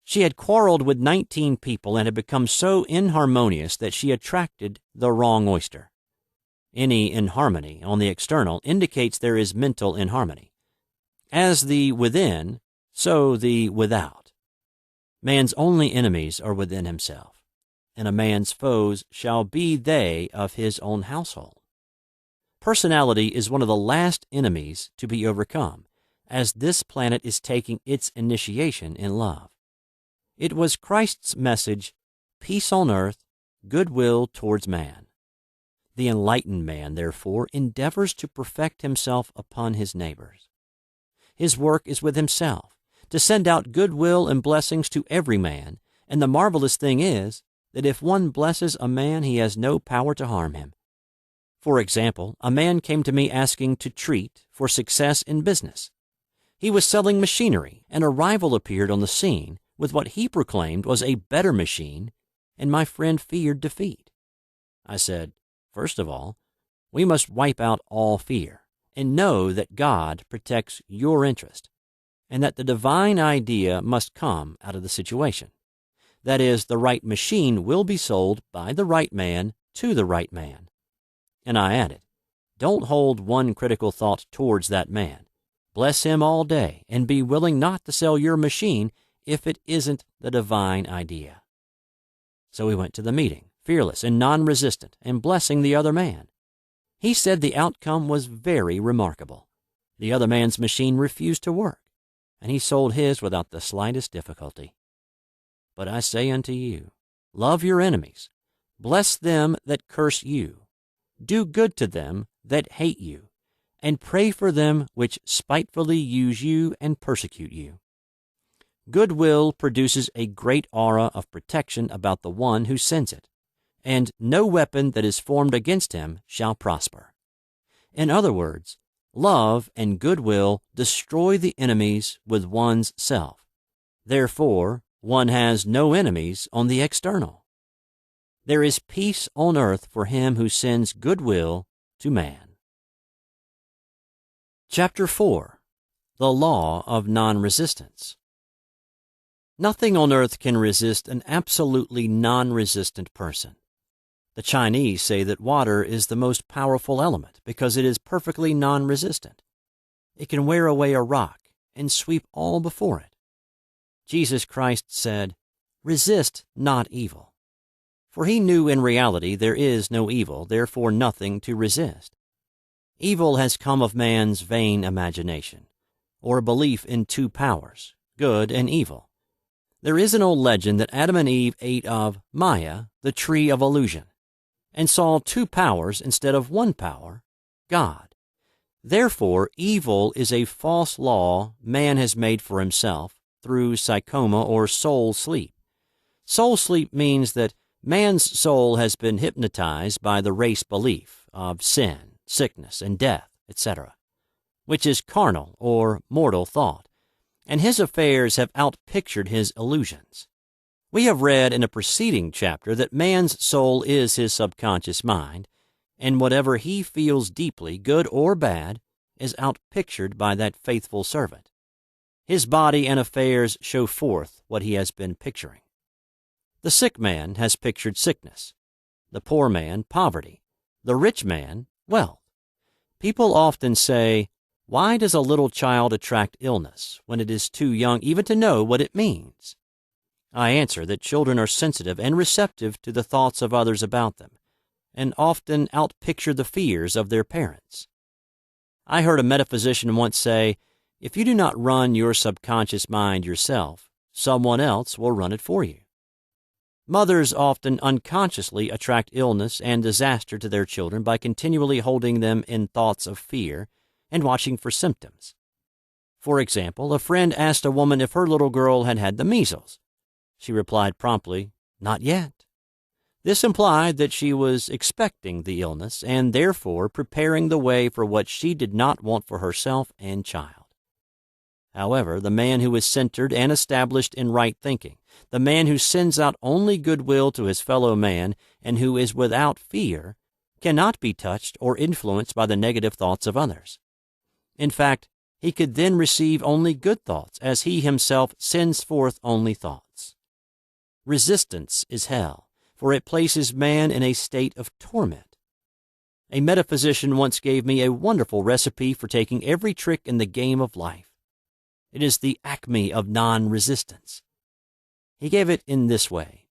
She had quarreled with 19 people and had become so inharmonious that she attracted the wrong oyster. Any inharmony on the external indicates there is mental inharmony. As the within, so the without. Man's only enemies are within himself, and a man's foes shall be they of his own household. Personality is one of the last enemies to be overcome, as this planet is taking its initiation in love. It was Christ's message, peace on earth, goodwill towards man. The enlightened man, therefore, endeavors to perfect himself upon his neighbors. His work is with himself, to send out goodwill and blessings to every man, and the marvelous thing is that if one blesses a man, he has no power to harm him. For example, a man came to me asking to treat for success in business. He was selling machinery, and a rival appeared on the scene with what he proclaimed was a better machine, and my friend feared defeat. I said, first of all, we must wipe out all fear and know that God protects your interest and that the divine idea must come out of the situation. That is, the right machine will be sold by the right man to the right man. And I added, don't hold one critical thought towards that man. Bless him all day and be willing not to sell your machine if it isn't the divine idea. So we went to the meeting, fearless and non-resistant, and blessing the other man. He said the outcome was very remarkable. The other man's machine refused to work, and he sold his without the slightest difficulty. But I say unto you, love your enemies, bless them that curse you, do good to them that hate you, and pray for them which spitefully use you and persecute you. Goodwill produces a great aura of protection about the one who sends it, and no weapon that is formed against him shall prosper. In other words, love and goodwill destroy the enemies with one's self. Therefore, one has no enemies on the external. There is peace on earth for him who sends goodwill to man. Chapter 4. The Law of Non-Resistance. Nothing on earth can resist an absolutely non-resistant person. The Chinese say that water is the most powerful element because it is perfectly non-resistant. It can wear away a rock and sweep all before it. Jesus Christ said, resist not evil. For he knew in reality there is no evil, therefore nothing to resist. Evil has come of man's vain imagination, or belief in two powers, good and evil. There is an old legend that Adam and Eve ate of Maya, the tree of illusion, and saw two powers instead of one power, God. Therefore, evil is a false law man has made for himself through psychoma or soul sleep. Soul sleep means that man's soul has been hypnotized by the race belief of sin, sickness, and death, etc., which is carnal or mortal thought, and his affairs have outpictured his illusions. We have read in a preceding chapter that man's soul is his subconscious mind, and whatever he feels deeply, good or bad, is outpictured by that faithful servant. His body and affairs show forth what he has been picturing. The sick man has pictured sickness, the poor man poverty, the rich man wealth. People often say, "Why does a little child attract illness when it is too young even to know what it means?" I answer that children are sensitive and receptive to the thoughts of others about them, and often outpicture the fears of their parents. I heard a metaphysician once say, "If you do not run your subconscious mind yourself, someone else will run it for you." Mothers often unconsciously attract illness and disaster to their children by continually holding them in thoughts of fear and watching for symptoms. For example, a friend asked a woman if her little girl had had the measles. She replied promptly, "Not yet." This implied that she was expecting the illness and therefore preparing the way for what she did not want for herself and child. However, the man who is centered and established in right thinking, the man who sends out only goodwill to his fellow man and who is without fear, cannot be touched or influenced by the negative thoughts of others. In fact, he could then receive only good thoughts, as he himself sends forth only thoughts. Resistance is hell, for it places man in a state of torment. A metaphysician once gave me a wonderful recipe for taking every trick in the game of life. It is the acme of non-resistance. He gave it in this way.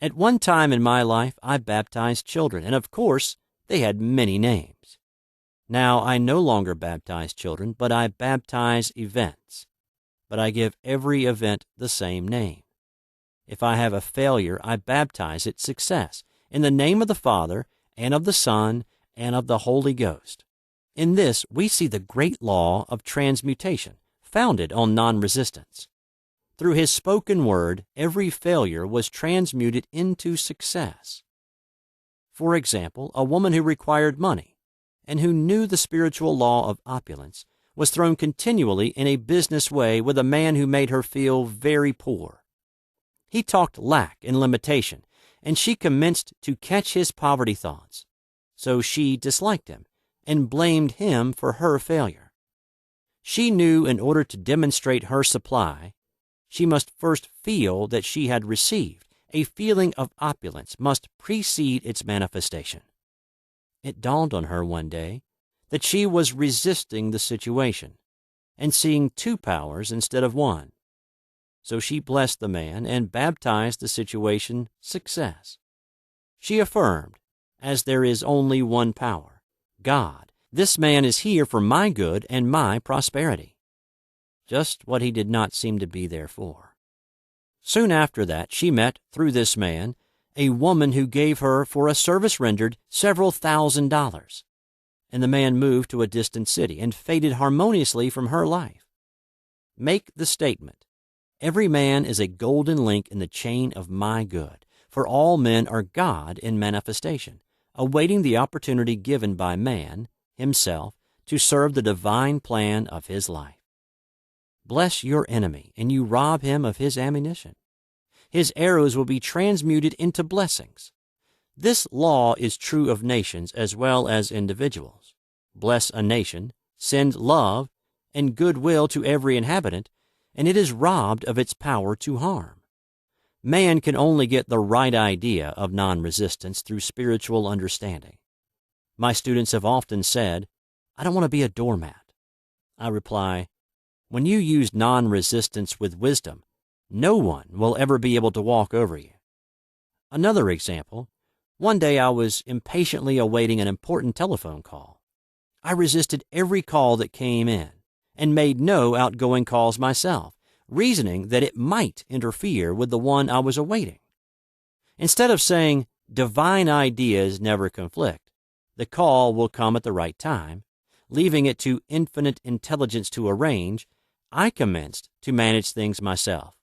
At one time in my life, I baptized children, and of course, they had many names. Now I no longer baptize children, but I baptize events. But I give every event the same name. If I have a failure, I baptize it success, in the name of the Father, and of the Son, and of the Holy Ghost. In this, we see the great law of transmutation, founded on non-resistance. Through his spoken word, every failure was transmuted into success. For example, a woman who required money, and who knew the spiritual law of opulence, was thrown continually in a business way with a man who made her feel very poor. He talked lack and limitation, and she commenced to catch his poverty thoughts. So she disliked him and blamed him for her failure. She knew in order to demonstrate her supply, she must first feel that she had received. A feeling of opulence must precede its manifestation. It dawned on her one day that she was resisting the situation and seeing two powers instead of one. So she blessed the man and baptized the situation success. She affirmed, as there is only one power, God, this man is here for my good and my prosperity. Just what he did not seem to be there for. Soon after that, she met, through this man, a woman who gave her, for a service rendered, several $1,000s, and the man moved to a distant city and faded harmoniously from her life. Make the statement, "Every man is a golden link in the chain of my good, for all men are God in manifestation, awaiting the opportunity given by man, himself, to serve the divine plan of his life." Bless your enemy, and you rob him of his ammunition. His arrows will be transmuted into blessings. This law is true of nations as well as individuals. Bless a nation, send love and goodwill to every inhabitant, and it is robbed of its power to harm. Man can only get the right idea of non-resistance through spiritual understanding. My students have often said, "I don't want to be a doormat." I reply, when you use non-resistance with wisdom, no one will ever be able to walk over you. Another example, one day I was impatiently awaiting an important telephone call. I resisted every call that came in and made no outgoing calls myself, reasoning that it might interfere with the one I was awaiting. Instead of saying, "Divine ideas never conflict, the call will come at the right time," leaving it to infinite intelligence to arrange, I commenced to manage things myself.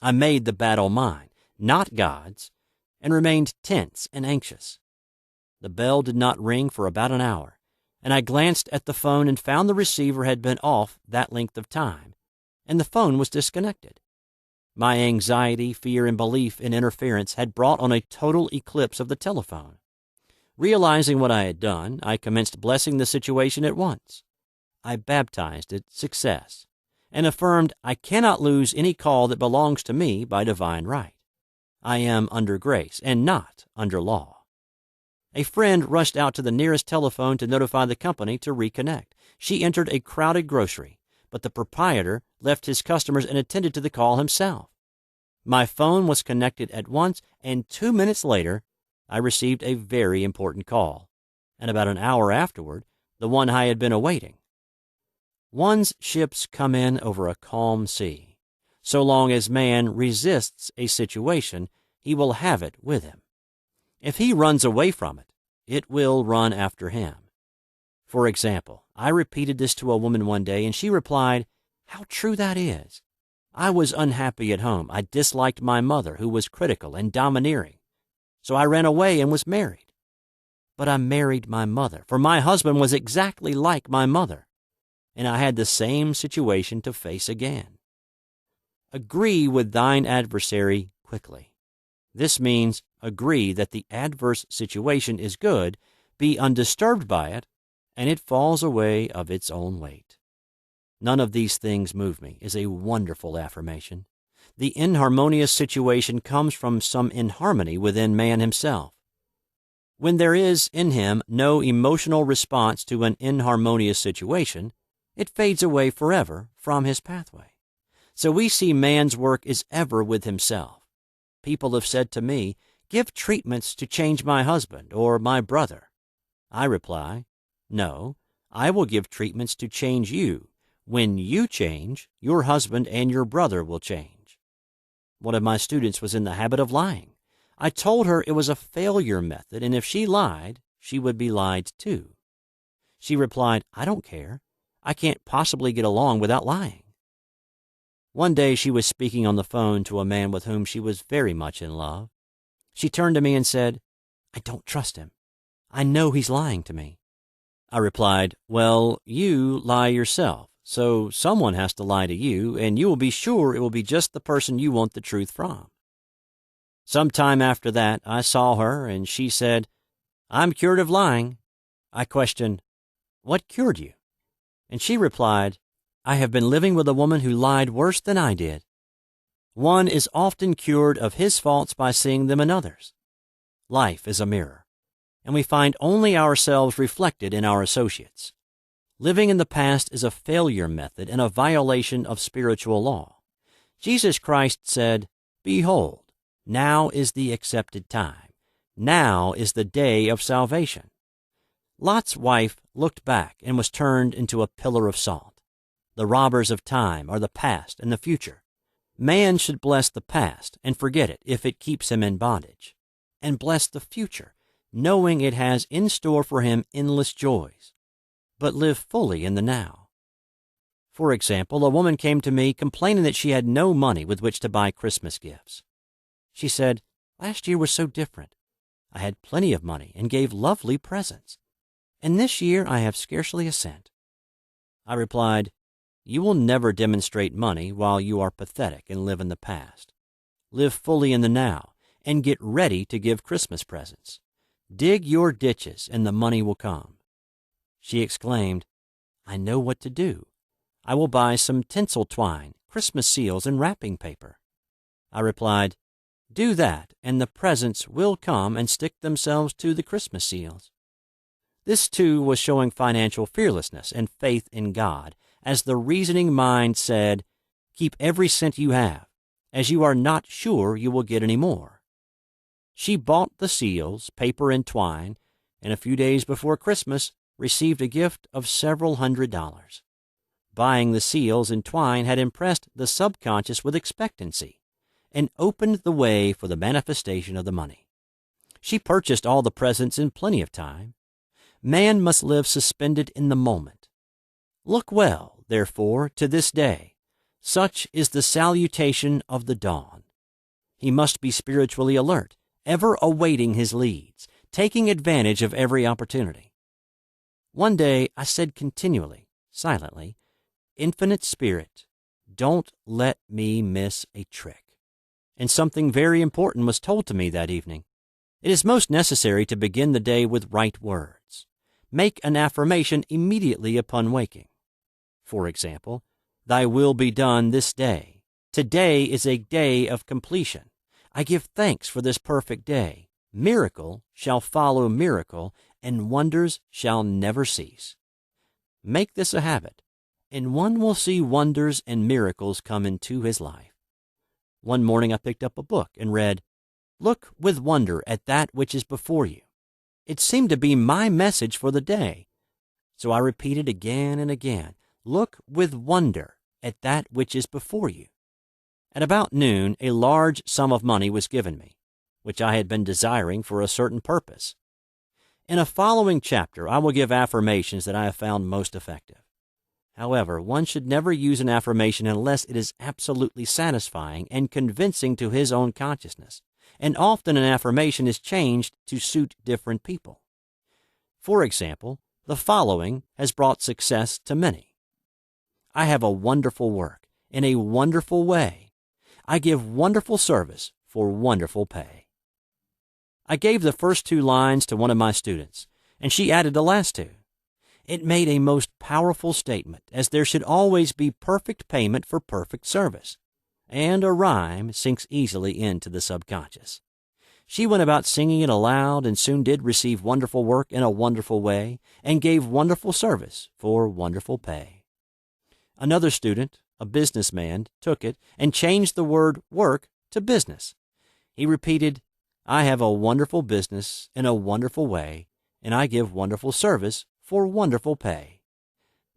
I made the battle mine, not God's, and remained tense and anxious. The bell did not ring for about an hour, and I glanced at the phone and found the receiver had been off that length of time, and the phone was disconnected. My anxiety, fear, and belief in interference had brought on a total eclipse of the telephone. Realizing what I had done, I commenced blessing the situation at once. I baptized it success and affirmed I cannot lose any call that belongs to me by divine right. I am under grace and not under law. A friend rushed out to the nearest telephone to notify the company to reconnect. She entered a crowded grocery, but the proprietor left his customers and attended to the call himself. My phone was connected at once, and 2 minutes later, I received a very important call, and about an hour afterward, the one I had been awaiting. One's ships come in over a calm sea. So long as man resists a situation, he will have it with him. If he runs away from it, it will run after him. For example, I repeated this to a woman one day, and she replied, "How true that is. I was unhappy at home. I disliked my mother, who was critical and domineering. So I ran away and was married. But I married my mother, for my husband was exactly like my mother, and I had the same situation to face again. Agree with thine adversary quickly. This means agree that the adverse situation is good, be undisturbed by it, and it falls away of its own weight. None of these things move me is a wonderful affirmation. The inharmonious situation comes from some inharmony within man himself. When there is in him no emotional response to an inharmonious situation, it fades away forever from his pathway. So we see man's work is ever with himself. People have said to me, "Give treatments to change my husband or my brother." I reply, "No, I will give treatments to change you. When you change, your husband and your brother will change." One of my students was in the habit of lying. I told her it was a failure method, and if she lied, she would be lied to. She replied, "I don't care. I can't possibly get along without lying." One day she was speaking on the phone to a man with whom she was very much in love. She turned to me and said, "I don't trust him. I know he's lying to me." I replied, "Well, you lie yourself, so someone has to lie to you, and you will be sure it will be just the person you want the truth from." Some time after that, I saw her, and she said, "I'm cured of lying." I questioned, "What cured you?" And she replied, "I have been living with a woman who lied worse than I did." One is often cured of his faults by seeing them in others. Life is a mirror, and we find only ourselves reflected in our associates. Living in the past is a failure method and a violation of spiritual law. Jesus Christ said, "Behold, now is the accepted time. Now is the day of salvation." Lot's wife looked back and was turned into a pillar of salt. The robbers of time are the past and the future. Man should bless the past and forget it if it keeps him in bondage, and bless the future, knowing it has in store for him endless joys, but live fully in the now. For example, a woman came to me complaining that she had no money with which to buy Christmas gifts. She said, "Last year was so different. I had plenty of money and gave lovely presents, and this year I have scarcely a cent." I replied, "You will never demonstrate money while you are pathetic and live in the past. Live fully in the now and get ready to give Christmas presents. Dig your ditches and the money will come." She exclaimed, "I know what to do. I will buy some tinsel twine, Christmas seals, and wrapping paper." I replied, "Do that, and the presents will come and stick themselves to the Christmas seals." This, too, was showing financial fearlessness and faith in God, as the reasoning mind said, "Keep every cent you have, as you are not sure you will get any more." She bought the seals, paper, and twine, and a few days before Christmas received a gift of several $100s. Buying the seals and twine had impressed the subconscious with expectancy and opened the way for the manifestation of the money. She purchased all the presents in plenty of time. Man must live suspended in the moment. Look well, therefore, to this day. Such is the salutation of the dawn. He must be spiritually alert, ever awaiting his leads, taking advantage of every opportunity. One day I said continually, silently, "Infinite Spirit, don't let me miss a trick. And something very important was told to me that evening. It is most necessary to begin the day with right words. Make an affirmation immediately upon waking. For example, Thy will be done this day. Today is a day of completion. I give thanks for this perfect day. Miracle shall follow miracle, and wonders shall never cease. Make this a habit, and one will see wonders and miracles come into his life. One morning I picked up a book and read, "Look with wonder at that which is before you." It seemed to be my message for the day. So I repeated again and again, "Look with wonder at that which is before you." At about noon, a large sum of money was given me, which I had been desiring for a certain purpose. In a following chapter, I will give affirmations that I have found most effective. However, one should never use an affirmation unless it is absolutely satisfying and convincing to his own consciousness, and often an affirmation is changed to suit different people. For example, the following has brought success to many. I have a wonderful work in a wonderful way. I give wonderful service for wonderful pay. I gave the first two lines to one of my students, and she added the last two. It made a most powerful statement, as there should always be perfect payment for perfect service, and a rhyme sinks easily into the subconscious. She went about singing it aloud and soon did receive wonderful work in a wonderful way and gave wonderful service for wonderful pay. Another student, a businessman, took it and changed the word work to business. He repeated, "I have a wonderful business in a wonderful way, and I give wonderful service for wonderful pay."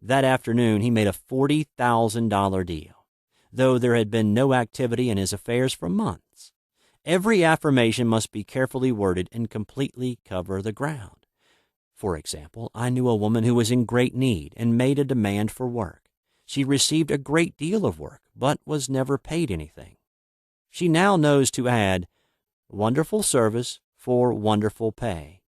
That afternoon he made a $40,000 deal, though there had been no activity in his affairs for months. Every affirmation must be carefully worded and completely cover the ground. For example, I knew a woman who was in great need and made a demand for work. She received a great deal of work, but was never paid anything. She now knows to add, "Wonderful service for wonderful pay."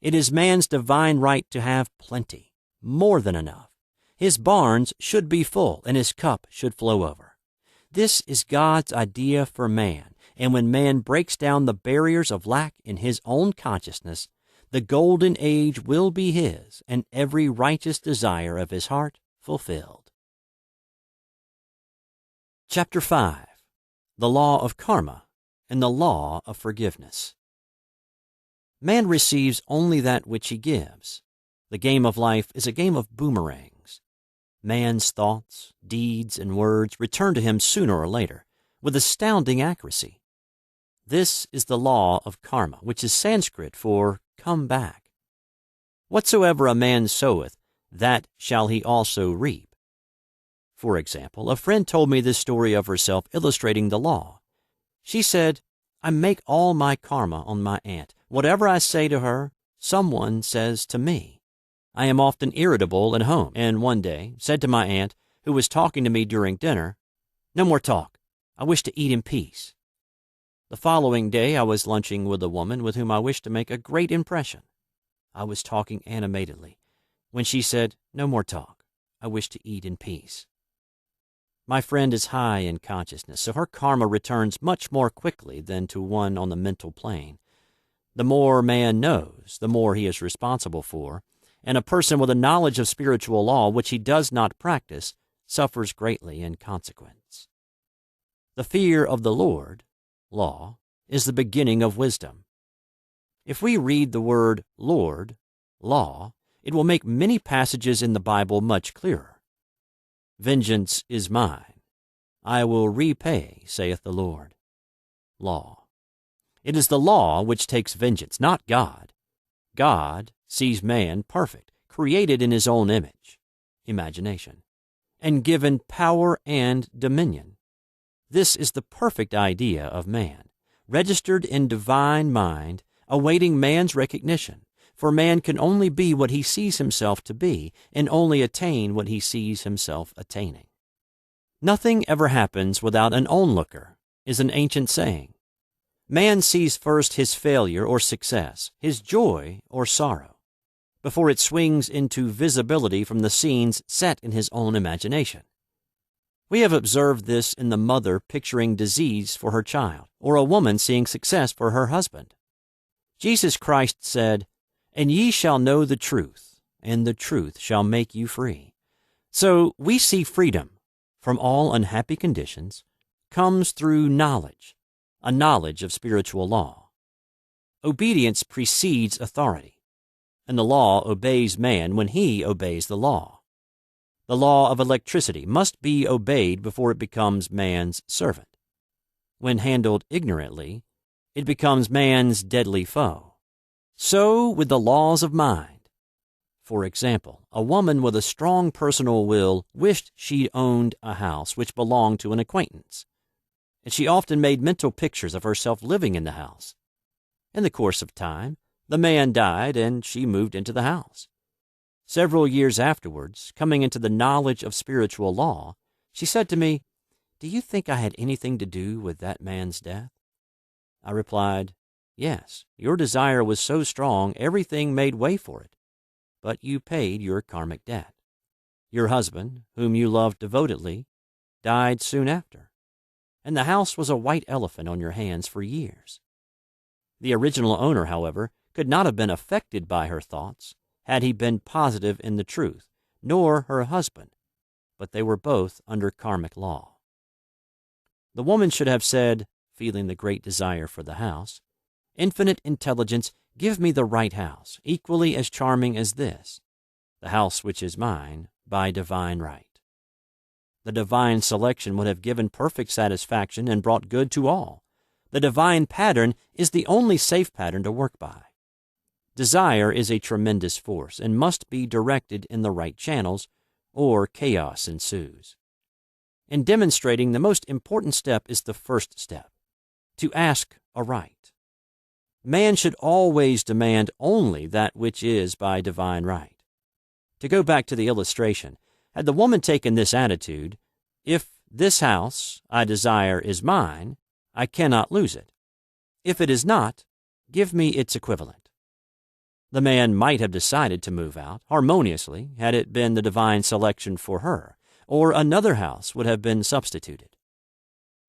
It is man's divine right to have plenty, more than enough. His barns should be full, and his cup should flow over. This is God's idea for man, and when man breaks down the barriers of lack in his own consciousness, the golden age will be his, and every righteous desire of his heart fulfilled. Chapter 5. The Law of Karma and the Law of Forgiveness. Man receives only that which he gives. The game of life is a game of boomerangs. Man's thoughts, deeds, and words return to him sooner or later, with astounding accuracy. This is the law of karma, which is Sanskrit for come back. Whatsoever a man soweth, that shall he also reap. For example, a friend told me this story of herself illustrating the law. She said, "I make all my karma on my aunt. Whatever I say to her, someone says to me. I am often irritable at home, and one day said to my aunt, who was talking to me during dinner, 'No more talk. I wish to eat in peace.' The following day I was lunching with a woman with whom I wished to make a great impression. I was talking animatedly when she said, 'No more talk. I wish to eat in peace.' My friend is high in consciousness, so her karma returns much more quickly than to one on the mental plane. The more man knows, the more he is responsible for, and a person with a knowledge of spiritual law which he does not practice suffers greatly in consequence. The fear of the Lord, law, is the beginning of wisdom. If we read the word Lord, law, it will make many passages in the Bible much clearer. "Vengeance is mine. I will repay, saith the Lord." Law. It is the law which takes vengeance, not God. God sees man perfect, created in his own image, imagination, and given power and dominion. This is the perfect idea of man, registered in divine mind, awaiting man's recognition. For man can only be what he sees himself to be, and only attain what he sees himself attaining. "Nothing ever happens without an onlooker," is an ancient saying. Man sees first his failure or success, his joy or sorrow, before it swings into visibility from the scenes set in his own imagination. We have observed this in the mother picturing disease for her child, or a woman seeing success for her husband. Jesus Christ said, "And ye shall know the truth, and the truth shall make you free." So we see freedom from all unhappy conditions comes through knowledge, a knowledge of spiritual law. Obedience precedes authority, and the law obeys man when he obeys the law. The law of electricity must be obeyed before it becomes man's servant. When handled ignorantly, it becomes man's deadly foe. So with the laws of mind. For example, a woman with a strong personal will wished she owned a house which belonged to an acquaintance, and she often made mental pictures of herself living in the house. In the course of time, the man died and she moved into the house. Several years afterwards, coming into the knowledge of spiritual law, she said to me, "Do you think I had anything to do with that man's death?" I replied, "Yes, your desire was so strong everything made way for it, but you paid your karmic debt. Your husband, whom you loved devotedly, died soon after, and the house was a white elephant on your hands for years." The original owner, however, could not have been affected by her thoughts had he been positive in the truth, nor her husband, but they were both under karmic law. The woman should have said, feeling the great desire for the house, "Infinite intelligence, give me the right house, equally as charming as this, the house which is mine by divine right." The divine selection would have given perfect satisfaction and brought good to all. The divine pattern is the only safe pattern to work by. Desire is a tremendous force and must be directed in the right channels, or chaos ensues. In demonstrating, the most important step is the first step, to ask aright. Man should always demand only that which is by divine right. To go back to the illustration, had the woman taken this attitude, "If this house I desire is mine, I cannot lose it. If it is not, give me its equivalent," the man might have decided to move out harmoniously had it been the divine selection for her, or another house would have been substituted.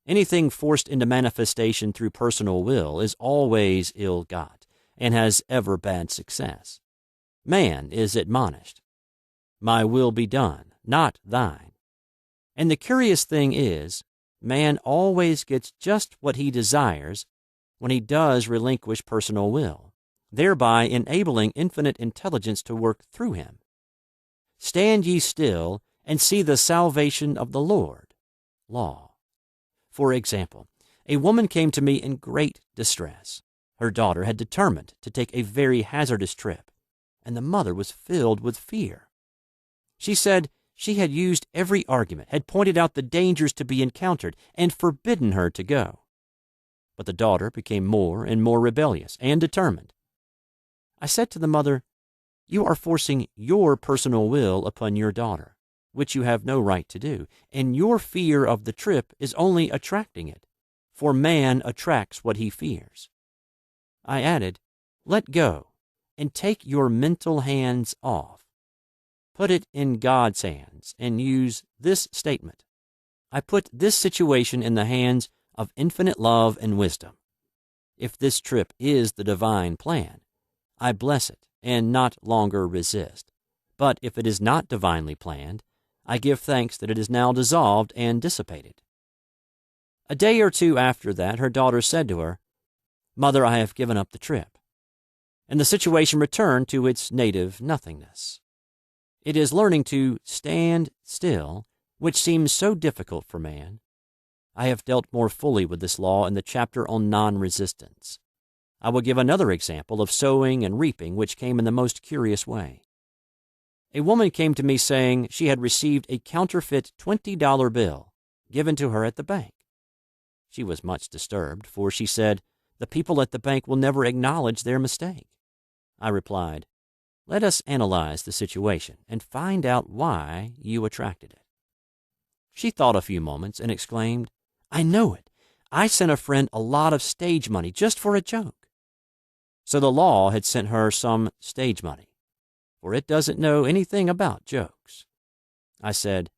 Anything forced into manifestation through personal will is always ill-got and has ever bad success. Man is admonished, "My will be done, not thine." And the curious thing is, man always gets just what he desires when he does relinquish personal will, thereby enabling infinite intelligence to work through him. "Stand ye still and see the salvation of the Lord." Law. For example, a woman came to me in great distress. Her daughter had determined to take a very hazardous trip, and the mother was filled with fear. She said she had used every argument, had pointed out the dangers to be encountered, and forbidden her to go. But the daughter became more and more rebellious and determined. I said to the mother, "You are forcing your personal will upon your daughter, which you have no right to do, and your fear of the trip is only attracting it, for man attracts what he fears." I added, "Let go, and take your mental hands off. Put it in God's hands, and use this statement: I put this situation in the hands of infinite love and wisdom. If this trip is the divine plan, I bless it and not longer resist. But if it is not divinely planned, I give thanks that it is now dissolved and dissipated." A day or two after that, her daughter said to her, "Mother, I have given up the trip," and the situation returned to its native nothingness. It is learning to stand still, which seems so difficult for man. I have dealt more fully with this law in the chapter on non-resistance. I will give another example of sowing and reaping which came in the most curious way. A woman came to me saying she had received a counterfeit $20 bill given to her at the bank. She was much disturbed, for she said, "The people at the bank will never acknowledge their mistake." I replied, "Let us analyze the situation and find out why you attracted it." She thought a few moments and exclaimed, "I know it. I sent a friend a lot of stage money just for a joke." So the law had sent her some stage money, for it doesn't know anything about jokes. I said,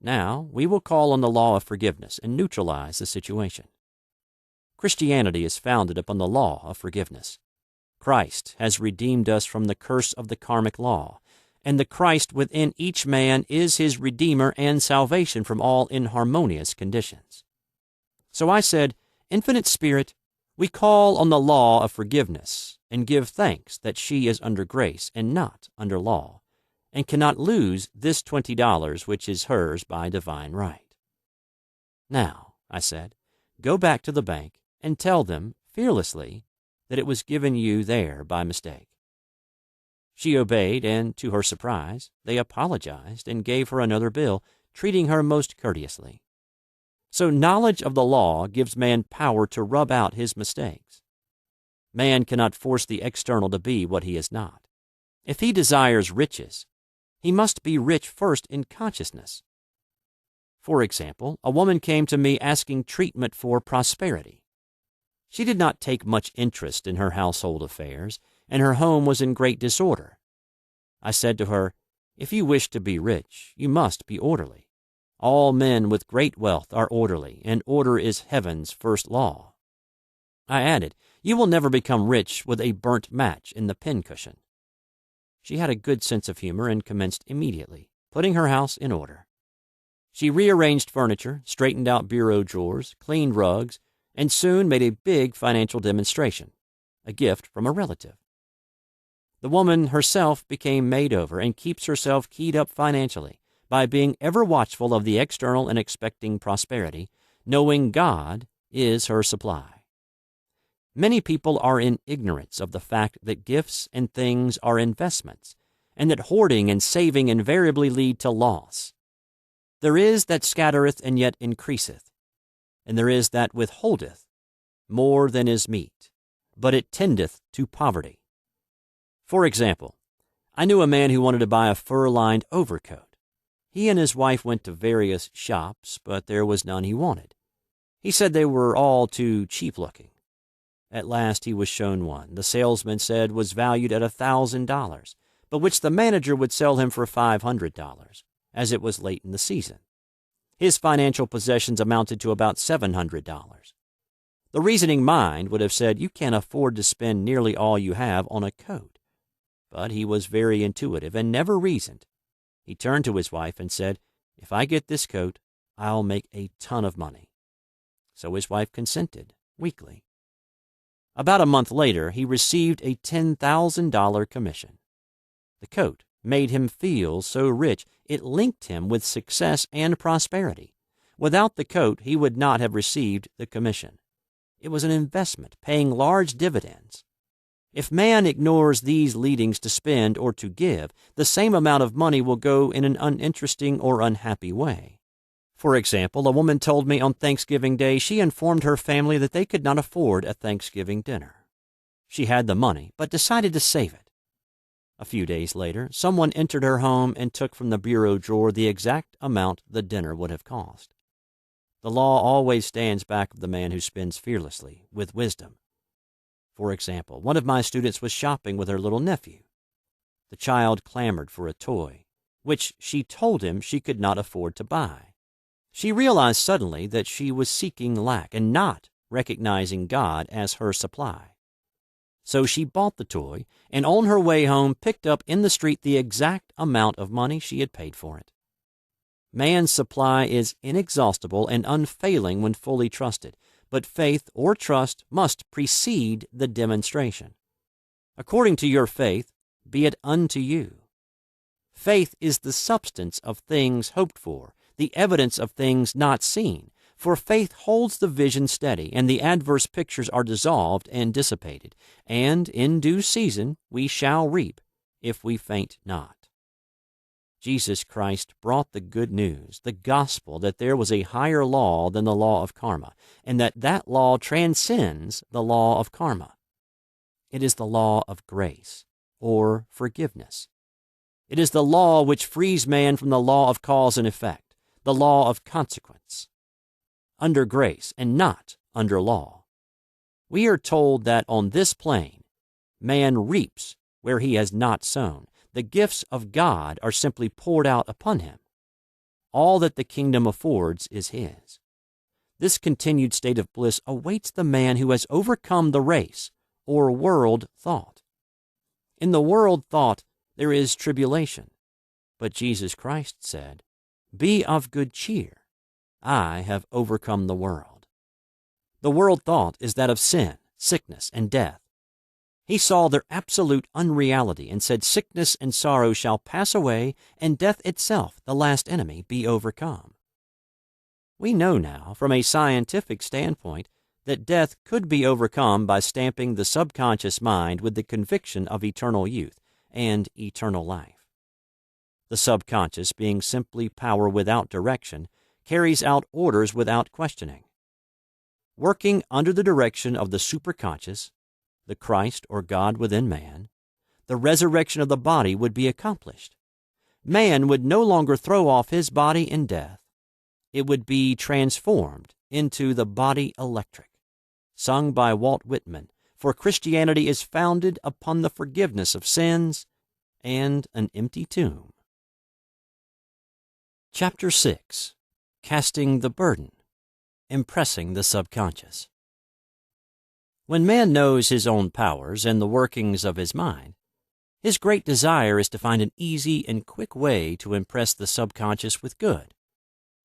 Now, we will call on the law of forgiveness and neutralize the situation. Christianity is founded upon the law of forgiveness. Christ has redeemed us from the curse of the karmic law, and the Christ within each man is his Redeemer and salvation from all inharmonious conditions. So I said, Infinite Spirit, we call on the law of forgiveness and give thanks that she is under grace and not under law, and cannot lose this $20 which is hers by divine right. Now, I said, go back to the bank and tell them fearlessly that it was given you there by mistake. She obeyed, and to her surprise, they apologized and gave her another bill, treating her most courteously. So knowledge of the law gives man power to rub out his mistakes. Man cannot force the external to be what he is not. If he desires riches, he must be rich first in consciousness. For example, a woman came to me asking treatment for prosperity. She did not take much interest in her household affairs, and her home was in great disorder. I said to her, If you wish to be rich, you must be orderly. All men with great wealth are orderly, and order is heaven's first law. I added, You will never become rich with a burnt match in the pincushion. She had a good sense of humor and commenced immediately, putting her house in order. She rearranged furniture, straightened out bureau drawers, cleaned rugs, and soon made a big financial demonstration, a gift from a relative. The woman herself became made over and keeps herself keyed up financially by being ever watchful of the external and expecting prosperity, knowing God is her supply. Many people are in ignorance of the fact that gifts and things are investments, and that hoarding and saving invariably lead to loss. There is that scattereth and yet increaseth, and there is that withholdeth more than is meet, but it tendeth to poverty. For example, I knew a man who wanted to buy a fur-lined overcoat. He and his wife went to various shops, but there was none he wanted. He said they were all too cheap-looking. At last he was shown one the salesman said was valued at $1,000, but which the manager would sell him for $500, as it was late in the season. His financial possessions amounted to about $700. The reasoning mind would have said you can't afford to spend nearly all you have on a coat. But he was very intuitive and never reasoned. He turned to his wife and said, If I get this coat, I'll make a ton of money. So his wife consented, weakly. About a month later, he received a $10,000 commission. The coat made him feel so rich it linked him with success and prosperity. Without the coat, he would not have received the commission. It was an investment, paying large dividends. If man ignores these leadings to spend or to give, the same amount of money will go in an uninteresting or unhappy way. For example, a woman told me on Thanksgiving Day she informed her family that they could not afford a Thanksgiving dinner. She had the money, but decided to save it. A few days later, someone entered her home and took from the bureau drawer the exact amount the dinner would have cost. The law always stands back of the man who spends fearlessly, with wisdom. For example, one of my students was shopping with her little nephew. The child clamored for a toy, which she told him she could not afford to buy. She realized suddenly that she was seeking lack and not recognizing God as her supply. So she bought the toy, and on her way home picked up in the street the exact amount of money she had paid for it. Man's supply is inexhaustible and unfailing when fully trusted, but faith or trust must precede the demonstration. According to your faith, be it unto you. Faith is the substance of things hoped for, the evidence of things not seen, for faith holds the vision steady, and the adverse pictures are dissolved and dissipated, and in due season we shall reap, if we faint not. Jesus Christ brought the good news, the gospel, that there was a higher law than the law of karma, and that law transcends the law of karma. It is the law of grace, or forgiveness. It is the law which frees man from the law of cause and effect, the law of consequence. Under grace and not under law. We are told that on this plane, man reaps where he has not sown. The gifts of God are simply poured out upon him. all that the kingdom affords is his. This continued state of bliss awaits the man who has overcome the race, or world thought. In the world thought there is tribulation, but Jesus Christ said, "Be of good cheer. I have overcome the world." The world thought is that of sin, sickness, and death. He saw their absolute unreality and said, "Sickness and sorrow shall pass away, and death itself, the last enemy, be overcome." We know now, from a scientific standpoint, that death could be overcome by stamping the subconscious mind with the conviction of eternal youth and eternal life. The subconscious, being simply power without direction, carries out orders without questioning. Working under the direction of the superconscious, the Christ or God within man, the resurrection of the body would be accomplished. Man would no longer throw off his body in death. It would be transformed into the body electric, sung by Walt Whitman, for Christianity is founded upon the forgiveness of sins and an empty tomb. Chapter 6. Casting the Burden, Impressing the Subconscious. When man knows his own powers and the workings of his mind, his great desire is to find an easy and quick way to impress the subconscious with good,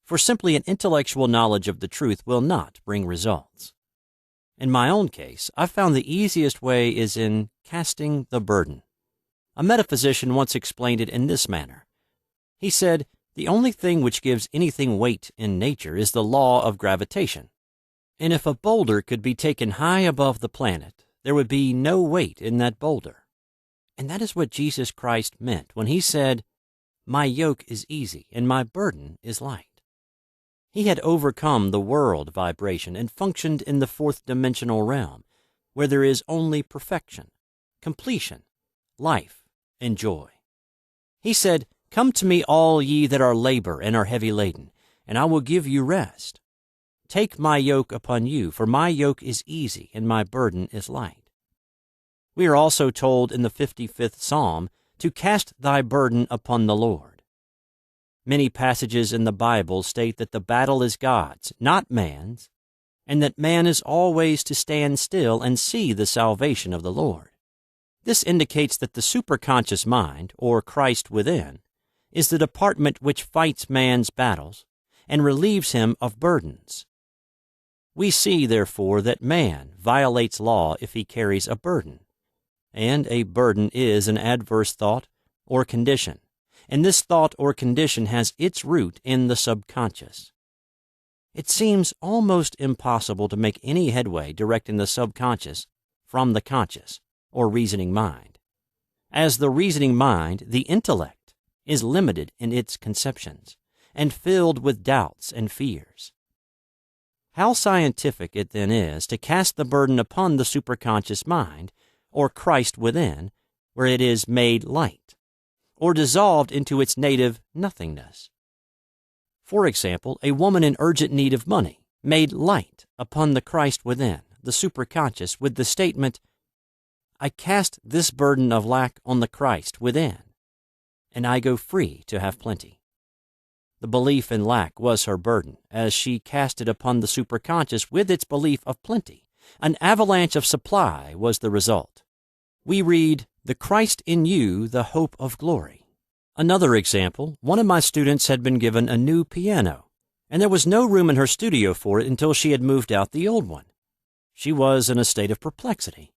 for simply an intellectual knowledge of the truth will not bring results. In my own case, I've found the easiest way is in casting the burden. A metaphysician once explained it in this manner. He said, "The only thing which gives anything weight in nature is the law of gravitation. And if a boulder could be taken high above the planet, there would be no weight in that boulder." And that is what Jesus Christ meant when he said, "My yoke is easy and my burden is light." He had overcome the world vibration and functioned in the fourth dimensional realm, where there is only perfection, completion, life, and joy. He said, "Come to me, all ye that are labor and are heavy laden, and I will give you rest. Take my yoke upon you, for my yoke is easy and my burden is light." We are also told in the 55th Psalm to cast thy burden upon the Lord. Many passages in the Bible state that the battle is God's, not man's, and that man is always to stand still and see the salvation of the Lord. This indicates that the superconscious mind, or Christ within, is the department which fights man's battles and relieves him of burdens. We see, therefore, that man violates law if he carries a burden, and a burden is an adverse thought or condition, and this thought or condition has its root in the subconscious. It seems almost impossible to make any headway directing the subconscious from the conscious, or reasoning mind. As the reasoning mind, the intellect, is limited in its conceptions, and filled with doubts and fears. How scientific it then is to cast the burden upon the superconscious mind, or Christ within, where it is made light, or dissolved into its native nothingness. For example, a woman in urgent need of money, made light upon the Christ within, the superconscious, with the statement, "I cast this burden of lack on the Christ within, and I go free to have plenty." The belief in lack was her burden, as she cast it upon the superconscious with its belief of plenty. An avalanche of supply was the result. We read, "The Christ in you, the hope of glory." Another example, one of my students had been given a new piano, and there was no room in her studio for it until she had moved out the old one. She was in a state of perplexity.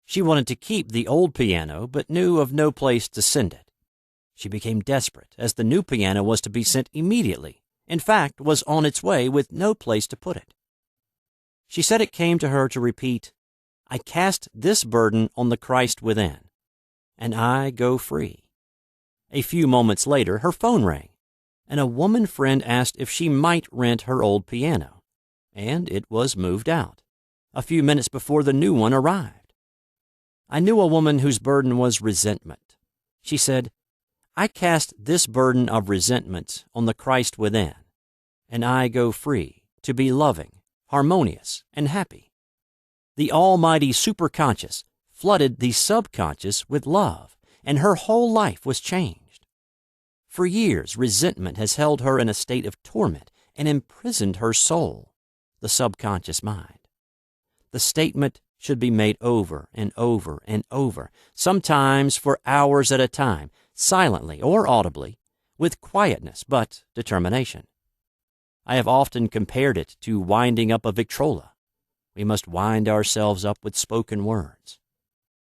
She wanted to keep the old piano, but knew of no place to send it. She became desperate, as the new piano was to be sent immediately, in fact, was on its way with no place to put it. She said it came to her to repeat, "I cast this burden on the Christ within, and I go free." A few moments later, her phone rang, and a woman friend asked if she might rent her old piano, and it was moved out, a few minutes before the new one arrived. I knew a woman whose burden was resentment. She said, "I cast this burden of resentment on the Christ within, and I go free to be loving, harmonious, and happy." The almighty superconscious flooded the subconscious with love, and her whole life was changed. For years, resentment has held her in a state of torment and imprisoned her soul, the subconscious mind. The statement should be made over and over and over, sometimes for hours at a time, silently or audibly, with quietness but determination. I have often compared it to winding up a Victrola. We must wind ourselves up with spoken words.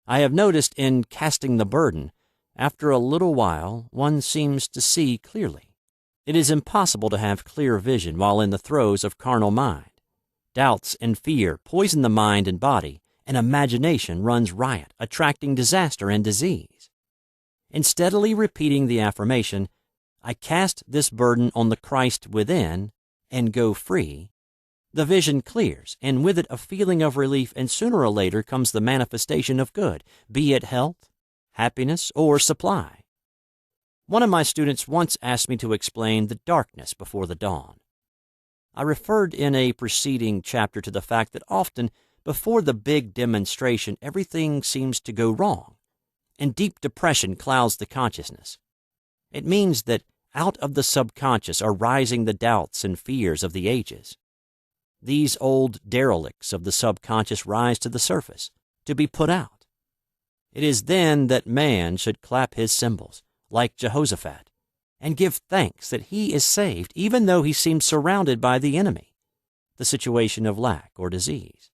I have noticed in casting the burden, after a little while one seems to see clearly. It is impossible to have clear vision while in the throes of carnal mind. Doubts and fear poison the mind and body, and imagination runs riot, attracting disaster and disease. In steadily repeating the affirmation, I cast this burden on the Christ within and go free, the vision clears, and with it a feeling of relief, and sooner or later comes the manifestation of good, be it health, happiness, or supply. One of my students once asked me to explain the darkness before the dawn. I referred in a preceding chapter to the fact that often, before the big demonstration, everything seems to go wrong, and deep depression clouds the consciousness. It means that out of the subconscious are rising the doubts and fears of the ages. These old derelicts of the subconscious rise to the surface, to be put out. It is then that man should clap his cymbals, like Jehoshaphat, and give thanks that he is saved, even though he seems surrounded by the enemy, the situation of lack or disease.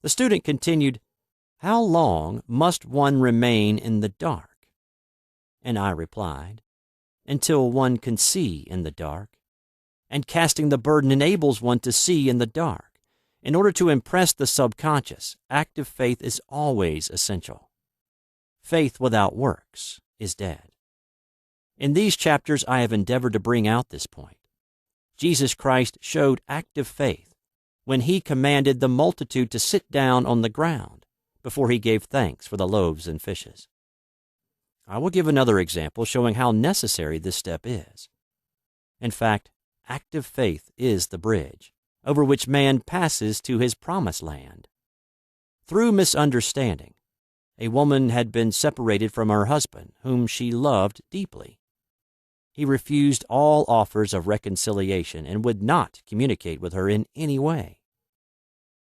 The student continued, "How long must one remain in the dark?" And I replied, "Until one can see in the dark. And casting the burden enables one to see in the dark. In order to impress the subconscious, active faith is always essential. Faith without works is dead." In these chapters, I have endeavored to bring out this point. Jesus Christ showed active faith when he commanded the multitude to sit down on the ground before he gave thanks for the loaves and fishes. I will give another example showing how necessary this step is. In fact, active faith is the bridge over which man passes to his promised land. Through misunderstanding, a woman had been separated from her husband, whom she loved deeply. He refused all offers of reconciliation and would not communicate with her in any way.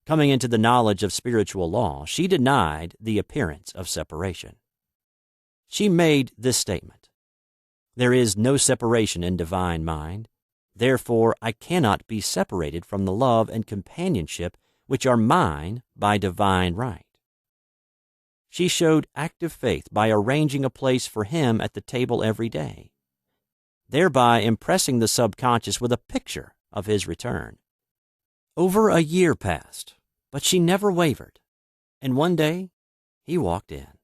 Coming into the knowledge of spiritual law, she denied the appearance of separation. She made this statement: "There is no separation in divine mind. Therefore, I cannot be separated from the love and companionship which are mine by divine right." She showed active faith by arranging a place for him at the table every day, thereby impressing the subconscious with a picture of his return. Over a year passed, but she never wavered, and one day he walked in.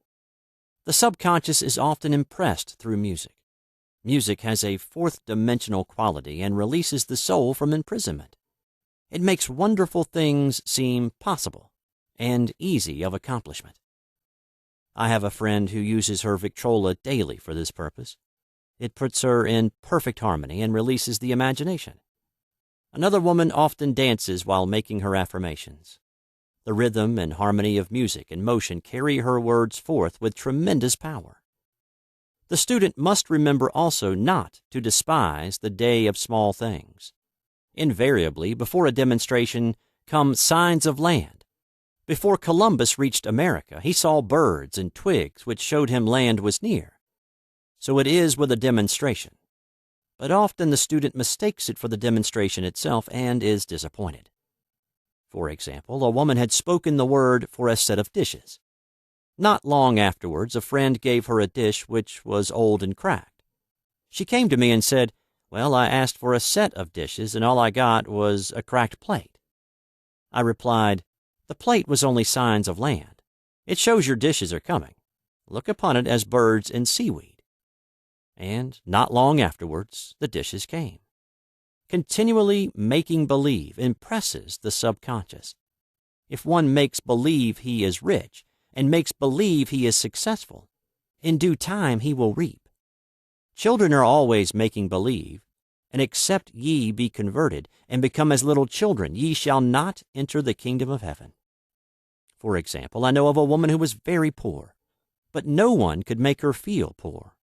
The subconscious is often impressed through music. Music has a fourth-dimensional quality and releases the soul from imprisonment. It makes wonderful things seem possible and easy of accomplishment. I have a friend who uses her Victrola daily for this purpose. It puts her in perfect harmony and releases the imagination. Another woman often dances while making her affirmations. The rhythm and harmony of music and motion carry her words forth with tremendous power. The student must remember also not to despise the day of small things. Invariably, before a demonstration come signs of land. Before Columbus reached America, he saw birds and twigs which showed him land was near. So it is with a demonstration. But often the student mistakes it for the demonstration itself and is disappointed. For example, a woman had spoken the word for a set of dishes. Not long afterwards, a friend gave her a dish which was old and cracked. She came to me and said, "Well, I asked for a set of dishes and all I got was a cracked plate." I replied, "The plate was only signs of land. It shows your dishes are coming. Look upon it as birds and seaweed." And not long afterwards, the dishes came. Continually making believe impresses the subconscious. If one makes believe he is rich and makes believe he is successful, in due time he will reap. Children are always making believe, and except ye be converted and become as little children, ye shall not enter the kingdom of heaven. For example, I know of a woman who was very poor, but no one could make her feel poor.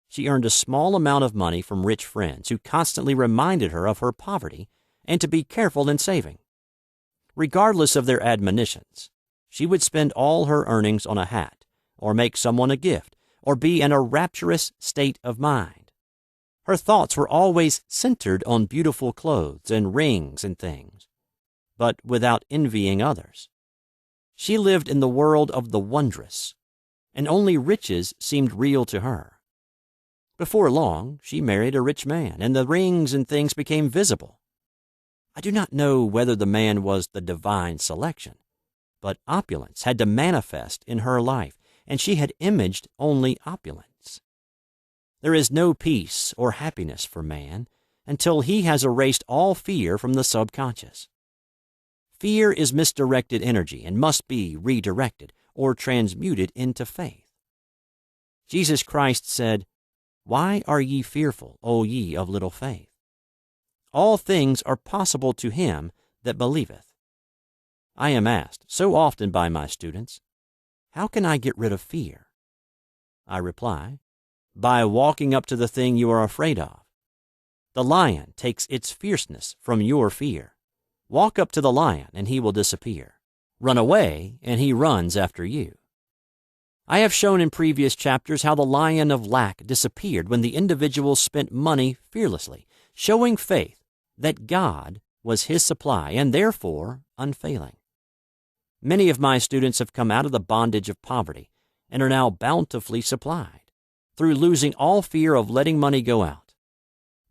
She earned a small amount of money from rich friends who constantly reminded her of her poverty and to be careful in saving. Regardless of their admonitions, she would spend all her earnings on a hat, or make someone a gift, or be in a rapturous state of mind. Her thoughts were always centered on beautiful clothes and rings and things, but without envying others. She lived in the world of the wondrous, and only riches seemed real to her. Before long, she married a rich man, and the rings and things became visible. I do not know whether the man was the divine selection, but opulence had to manifest in her life, and she had imaged only opulence. There is no peace or happiness for man until he has erased all fear from the subconscious. Fear is misdirected energy and must be redirected or transmuted into faith. Jesus Christ said, "Why are ye fearful, O ye of little faith? All things are possible to him that believeth." I am asked so often by my students, "How can I get rid of fear?" I reply, by walking up to the thing you are afraid of. The lion takes its fierceness from your fear. Walk up to the lion and he will disappear. Run away and he runs after you. I have shown in previous chapters how the lion of lack disappeared when the individual spent money fearlessly, showing faith that God was his supply and therefore unfailing. Many of my students have come out of the bondage of poverty and are now bountifully supplied through losing all fear of letting money go out.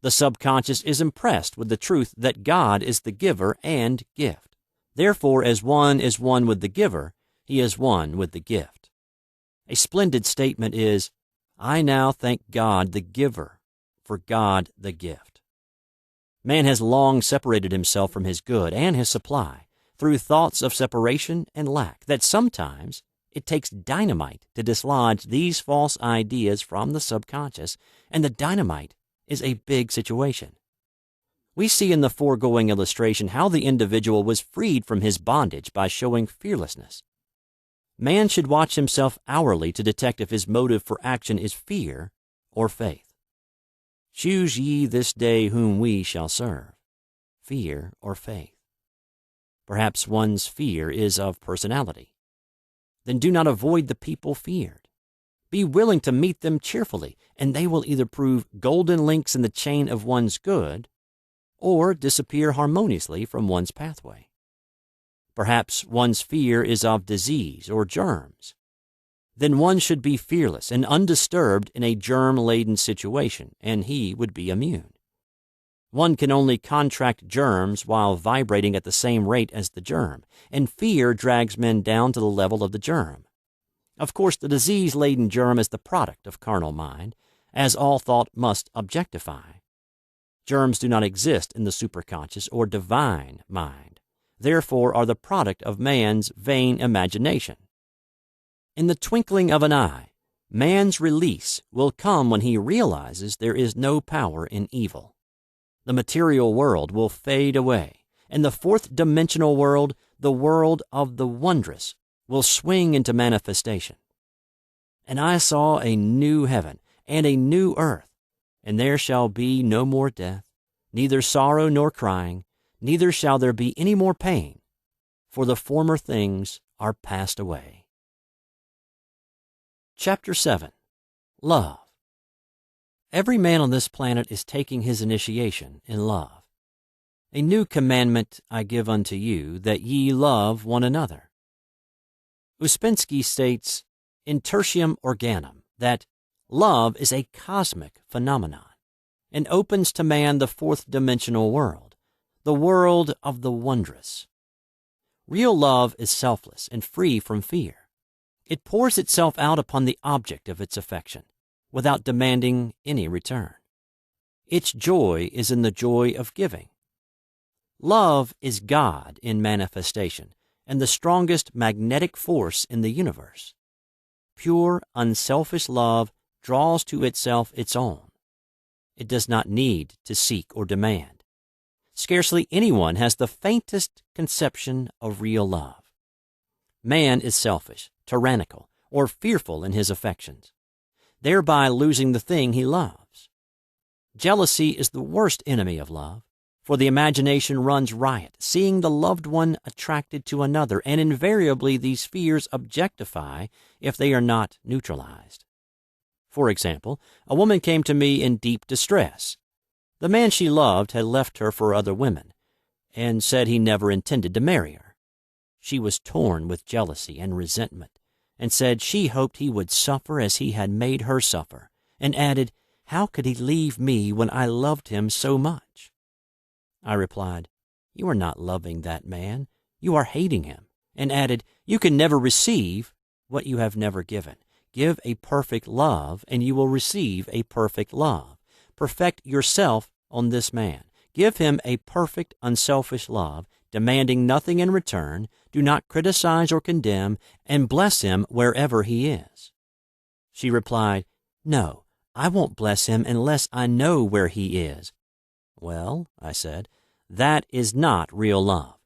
The subconscious is impressed with the truth that God is the giver and gift. Therefore, as one is one with the giver, he is one with the gift. A splendid statement is, "I now thank God the giver for God the gift." Man has long separated himself from his good and his supply through thoughts of separation and lack that sometimes it takes dynamite to dislodge these false ideas from the subconscious, and the dynamite is a big situation. We see in the foregoing illustration how the individual was freed from his bondage by showing fearlessness. Man should watch himself hourly to detect if his motive for action is fear or faith. Choose ye this day whom we shall serve, fear or faith. Perhaps one's fear is of personality. Then do not avoid the people feared. Be willing to meet them cheerfully, and they will either prove golden links in the chain of one's good or disappear harmoniously from one's pathway. Perhaps one's fear is of disease or germs. Then one should be fearless and undisturbed in a germ-laden situation, and he would be immune. One can only contract germs while vibrating at the same rate as the germ, and fear drags men down to the level of the germ. Of course, the disease-laden germ is the product of carnal mind, as all thought must objectify. Germs do not exist in the superconscious or divine mind, therefore are the product of man's vain imagination. In the twinkling of an eye, man's release will come when he realizes there is no power in evil. The material world will fade away, and the fourth-dimensional world, the world of the wondrous, will swing into manifestation. "And I saw a new heaven and a new earth, and there shall be no more death, neither sorrow nor crying, neither shall there be any more pain, for the former things are passed away." Chapter 7. Love. Every man on this planet is taking his initiation in love. "A new commandment I give unto you, that ye love one another." Uspensky states, in Tertium Organum, that love is a cosmic phenomenon and opens to man the fourth-dimensional world, the world of the wondrous. Real love is selfless and free from fear. It pours itself out upon the object of its affection, without demanding any return. Its joy is in the joy of giving. Love is God in manifestation and the strongest magnetic force in the universe. Pure, unselfish love draws to itself its own. It does not need to seek or demand. Scarcely anyone has the faintest conception of real love. Man is selfish, tyrannical, or fearful in his affections. thereby losing the thing he loves. Jealousy is the worst enemy of love, for the imagination runs riot, seeing the loved one attracted to another, and invariably these fears objectify if they are not neutralized. For example, a woman came to me in deep distress. The man she loved had left her for other women, and said he never intended to marry her. She was torn with jealousy and resentment, and said she hoped he would suffer as he had made her suffer, and added, "How could he leave me when I loved him so much?" I replied, "You are not loving that man, you are hating him," and added, "You can never receive what you have never given. Give a perfect love, and you will receive a perfect love. Perfect yourself on this man. Give him a perfect, unselfish love, demanding nothing in return. Do not criticize or condemn, and bless him wherever he is." She replied, "No, I won't bless him unless I know where he is." "Well," I said, "that is not real love.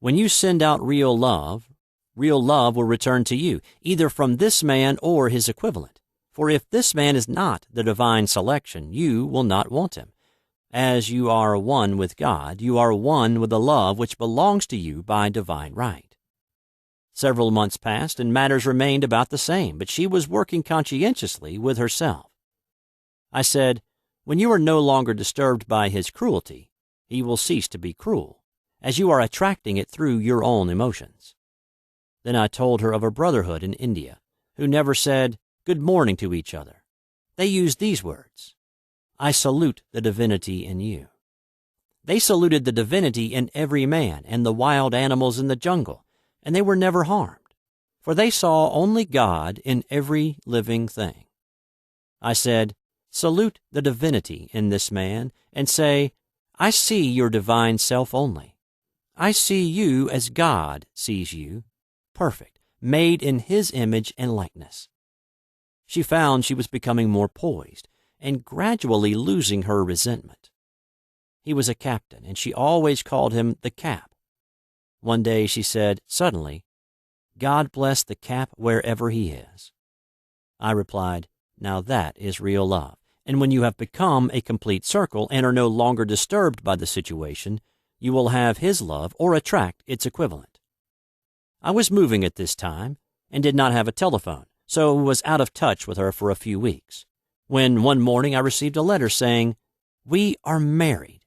When you send out real love will return to you, either from this man or his equivalent. For if this man is not the divine selection, you will not want him. As you are one with God, you are one with the love which belongs to you by divine right." Several months passed, and matters remained about the same, but she was working conscientiously with herself. I said, "When you are no longer disturbed by his cruelty, he will cease to be cruel, as you are attracting it through your own emotions." Then I told her of a brotherhood in India who never said good morning to each other. They used these words, "I salute the divinity in you." They saluted the divinity in every man and the wild animals in the jungle, and they were never harmed, for they saw only God in every living thing. I said, "Salute the divinity in this man, and say, I see your divine self only. I see you as God sees you, perfect, made in his image and likeness." She found she was becoming more poised and gradually losing her resentment. He was a captain, and she always called him the Cap. One day she said, suddenly, "God bless the Cap wherever he is." I replied, "Now that is real love, and when you have become a complete circle and are no longer disturbed by the situation, you will have his love or attract its equivalent." I was moving at this time and did not have a telephone, so was out of touch with her for a few weeks, when one morning I received a letter saying, "We are married."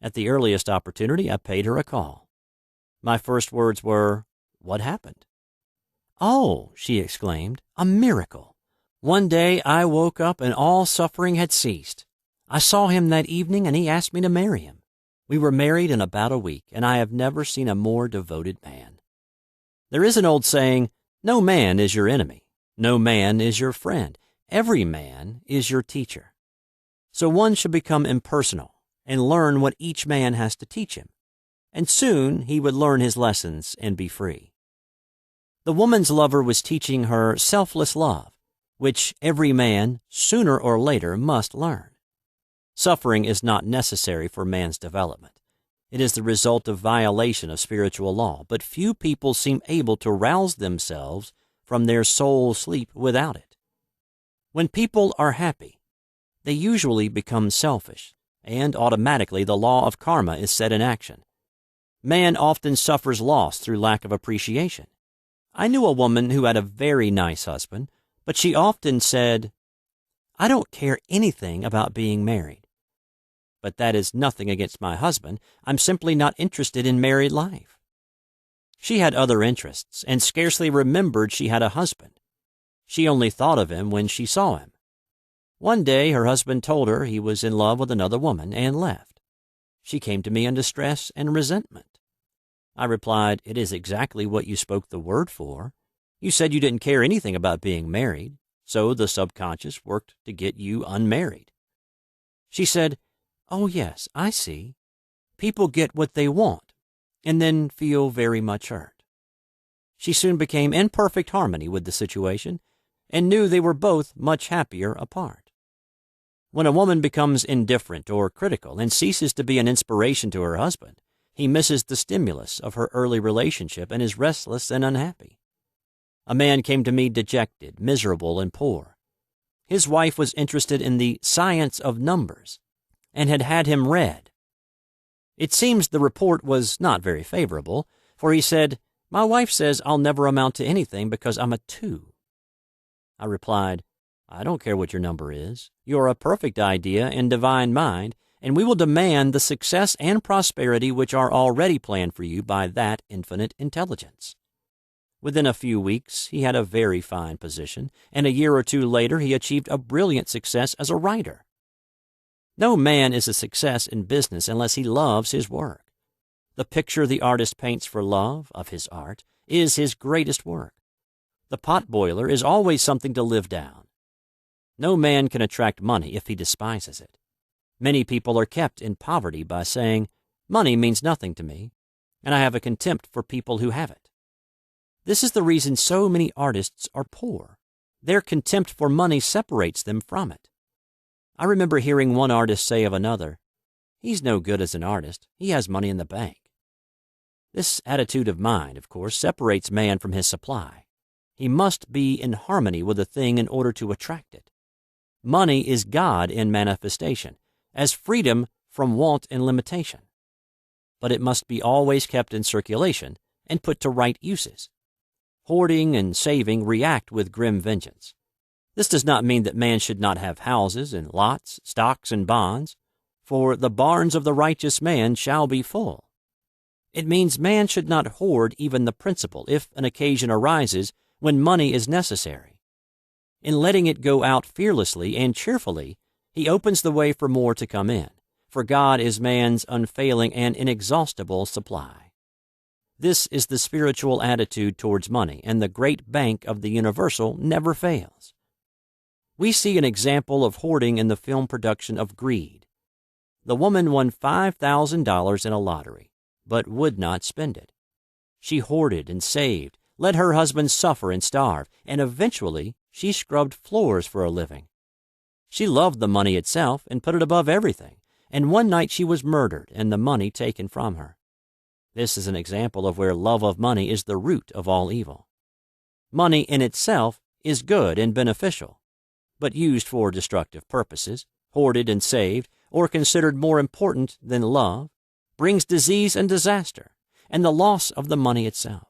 At the earliest opportunity, I paid her a call. My first words were, "What happened?" "Oh," she exclaimed, "a miracle. One day I woke up and all suffering had ceased. I saw him that evening and he asked me to marry him. We were married in about a week, and I have never seen a more devoted man." There is an old saying, "No man is your enemy. No man is your friend. Every man is your teacher." So one should become impersonal and learn what each man has to teach him, and soon he would learn his lessons and be free. The woman's lover was teaching her selfless love, which every man, sooner or later, must learn. Suffering is not necessary for man's development. It is the result of violation of spiritual law, but few people seem able to rouse themselves from their soul sleep without it. When people are happy, they usually become selfish, and automatically the law of karma is set in action. Man often suffers loss through lack of appreciation. I knew a woman who had a very nice husband, but she often said, "I don't care anything about being married. But that is nothing against my husband. I'm simply not interested in married life." She had other interests and scarcely remembered she had a husband. She only thought of him when she saw him. One day her husband told her he was in love with another woman and left. She came to me in distress and resentment. I replied, "It is exactly what you spoke the word for. You said you didn't care anything about being married, so the subconscious worked to get you unmarried." She said, "Oh yes, I see. People get what they want and then feel very much hurt." She soon became in perfect harmony with the situation and knew they were both much happier apart. When a woman becomes indifferent or critical and ceases to be an inspiration to her husband, he misses the stimulus of her early relationship and is restless and unhappy. A man came to me dejected, miserable, and poor. His wife was interested in the science of numbers and had had him read. It seems the report was not very favorable, for he said, "My wife says I'll never amount to anything because I'm a 2. I replied, "I don't care what your number is. You're a perfect idea in divine mind, and we will demand the success and prosperity which are already planned for you by that infinite intelligence." Within a few weeks, he had a very fine position, and a year or 2 later he achieved a brilliant success as a writer. No man is a success in business unless he loves his work. The picture the artist paints for love of his art is his greatest work. The potboiler is always something to live down. No man can attract money if he despises it. Many people are kept in poverty by saying, "Money means nothing to me, and I have a contempt for people who have it." This is the reason so many artists are poor. Their contempt for money separates them from it. I remember hearing one artist say of another, "He's no good as an artist. He has money in the bank." This attitude of mind, of course, separates man from his supply. He must be in harmony with a thing in order to attract it. Money is God in manifestation, as freedom from want and limitation. But it must be always kept in circulation and put to right uses. Hoarding and saving react with grim vengeance. This does not mean that man should not have houses and lots, stocks and bonds, for the barns of the righteous man shall be full. It means man should not hoard even the principal if an occasion arises when money is necessary. In letting it go out fearlessly and cheerfully, he opens the way for more to come in, for God is man's unfailing and inexhaustible supply. This is the spiritual attitude towards money, and the great bank of the universal never fails. We see an example of hoarding in the film production of Greed. The woman won $5,000 in a lottery, but would not spend it. She hoarded and saved, let her husband suffer and starve, and eventually she scrubbed floors for a living. She loved the money itself and put it above everything, and one night she was murdered and the money taken from her. This is an example of where love of money is the root of all evil. Money in itself is good and beneficial, but used for destructive purposes, hoarded and saved, or considered more important than love, brings disease and disaster, and the loss of the money itself.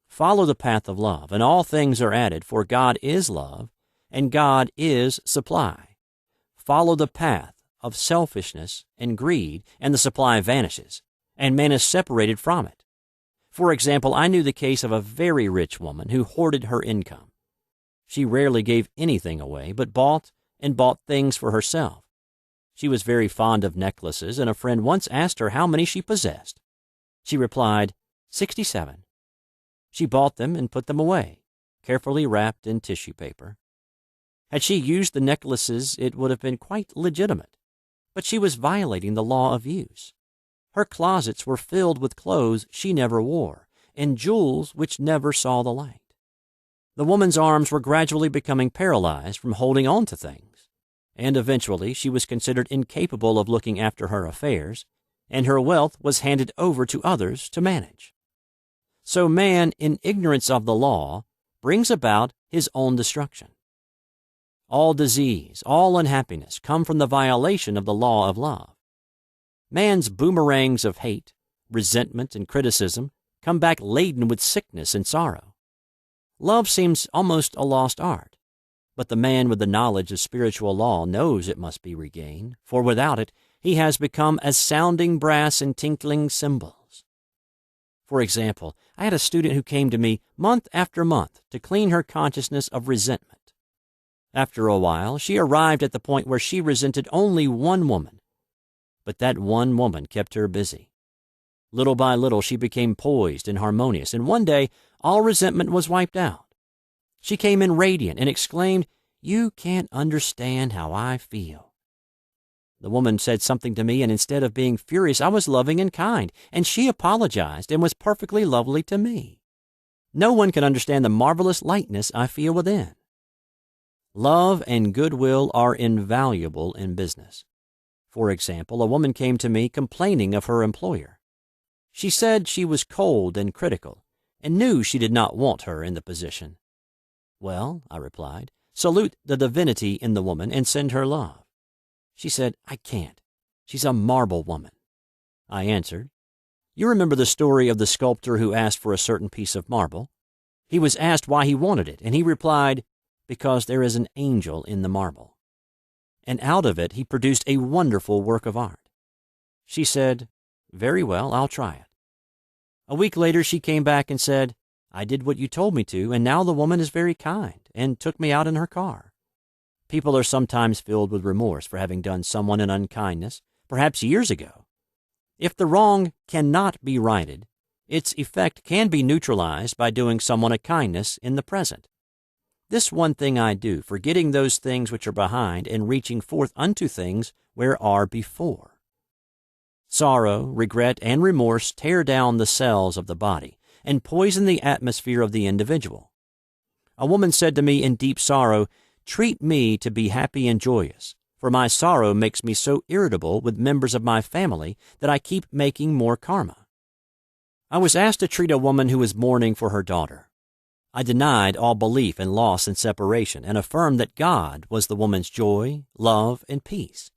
Follow the path of love, and all things are added, for God is love, and God is supply. Follow the path of selfishness and greed, and the supply vanishes, and man is separated from it. For example, I knew the case of a very rich woman who hoarded her income. She rarely gave anything away, but bought things for herself. She was very fond of necklaces, and a friend once asked her how many she possessed. She replied, 67. She bought them and put them away, carefully wrapped in tissue paper. Had she used the necklaces, it would have been quite legitimate, but she was violating the law of use. Her closets were filled with clothes she never wore, and jewels which never saw the light. The woman's arms were gradually becoming paralyzed from holding on to things, and eventually she was considered incapable of looking after her affairs, and her wealth was handed over to others to manage. So man, in ignorance of the law, brings about his own destruction. All disease, all unhappiness come from the violation of the law of love. Man's boomerangs of hate, resentment, and criticism come back laden with sickness and sorrow. Love seems almost a lost art, but the man with the knowledge of spiritual law knows it must be regained, for without it he has become as sounding brass and tinkling cymbals. For example, I had a student who came to me month after month to clean her consciousness of resentment. After a while, she arrived at the point where she resented only one woman, but that one woman kept her busy. Little by little, she became poised and harmonious, and one day, all resentment was wiped out. She came in radiant and exclaimed, "You can't understand how I feel." The woman said something to me, and instead of being furious, I was loving and kind, and she apologized and was perfectly lovely to me. No one can understand the marvelous lightness I feel within. Love and goodwill are invaluable in business. For example, a woman came to me complaining of her employer. She said she was cold and critical, and knew she did not want her in the position. "Well," I replied, salute the divinity in the woman, and send her love. She said, I can't. She's a marble woman. I answered, You remember the story of the sculptor who asked for a certain piece of marble? He was asked why he wanted it, and he replied, Because there is an angel in the marble. And out of it he produced a wonderful work of art. She said, Very well, I'll try it. A week later she came back and said, I did what you told me to, and now the woman is very kind and took me out in her car. People are sometimes filled with remorse for having done someone an unkindness, perhaps years ago. If the wrong cannot be righted, its effect can be neutralized by doing someone a kindness in the present. This one thing I do, forgetting those things which are behind and reaching forth unto things where are before. Sorrow, regret, and remorse tear down the cells of the body and poison the atmosphere of the individual. A woman said to me in deep sorrow, Treat me to be happy and joyous, for my sorrow makes me so irritable with members of my family that I keep making more karma. I was asked to treat a woman who was mourning for her daughter. I denied all belief in loss and separation and affirmed that God was the woman's joy, love, and peace.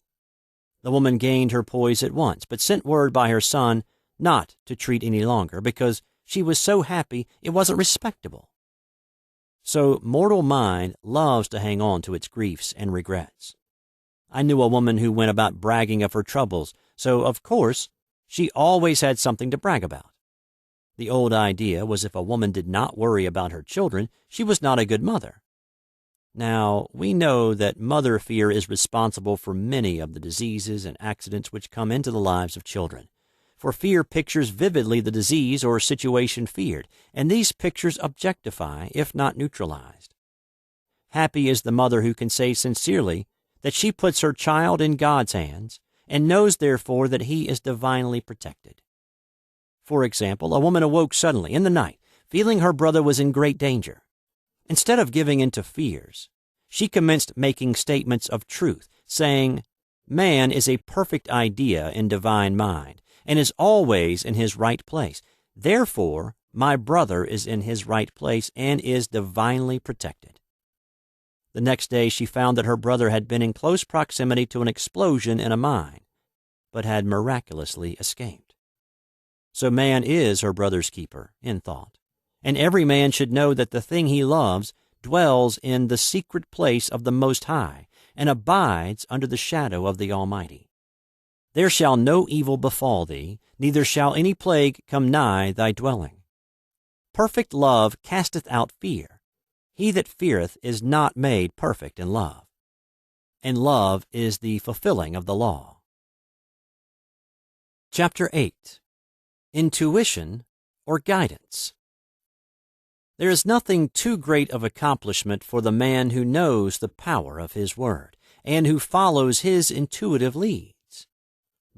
The woman gained her poise at once, but sent word by her son not to treat any longer because she was so happy it wasn't respectable. So mortal mind loves to hang on to its griefs and regrets. I knew a woman who went about bragging of her troubles, so of course she always had something to brag about. The old idea was if a woman did not worry about her children, she was not a good mother. Now, we know that mother fear is responsible for many of the diseases and accidents which come into the lives of children. For fear pictures vividly the disease or situation feared, and these pictures objectify, if not neutralized. Happy is the mother who can say sincerely that she puts her child in God's hands and knows therefore that he is divinely protected. For example, a woman awoke suddenly in the night, feeling her brother was in great danger. Instead of giving in to fears, she commenced making statements of truth, saying, Man is a perfect idea in divine mind, and is always in his right place. Therefore, my brother is in his right place and is divinely protected. The next day she found that her brother had been in close proximity to an explosion in a mine, but had miraculously escaped. So man is her brother's keeper, in thought, and every man should know that the thing he loves dwells in the secret place of the Most High and abides under the shadow of the Almighty. There shall no evil befall thee, neither shall any plague come nigh thy dwelling. Perfect love casteth out fear. He that feareth is not made perfect in love. And love is the fulfilling of the law. Chapter 8. Intuition or Guidance. There is nothing too great of accomplishment for the man who knows the power of his word, and who follows his intuitive leads.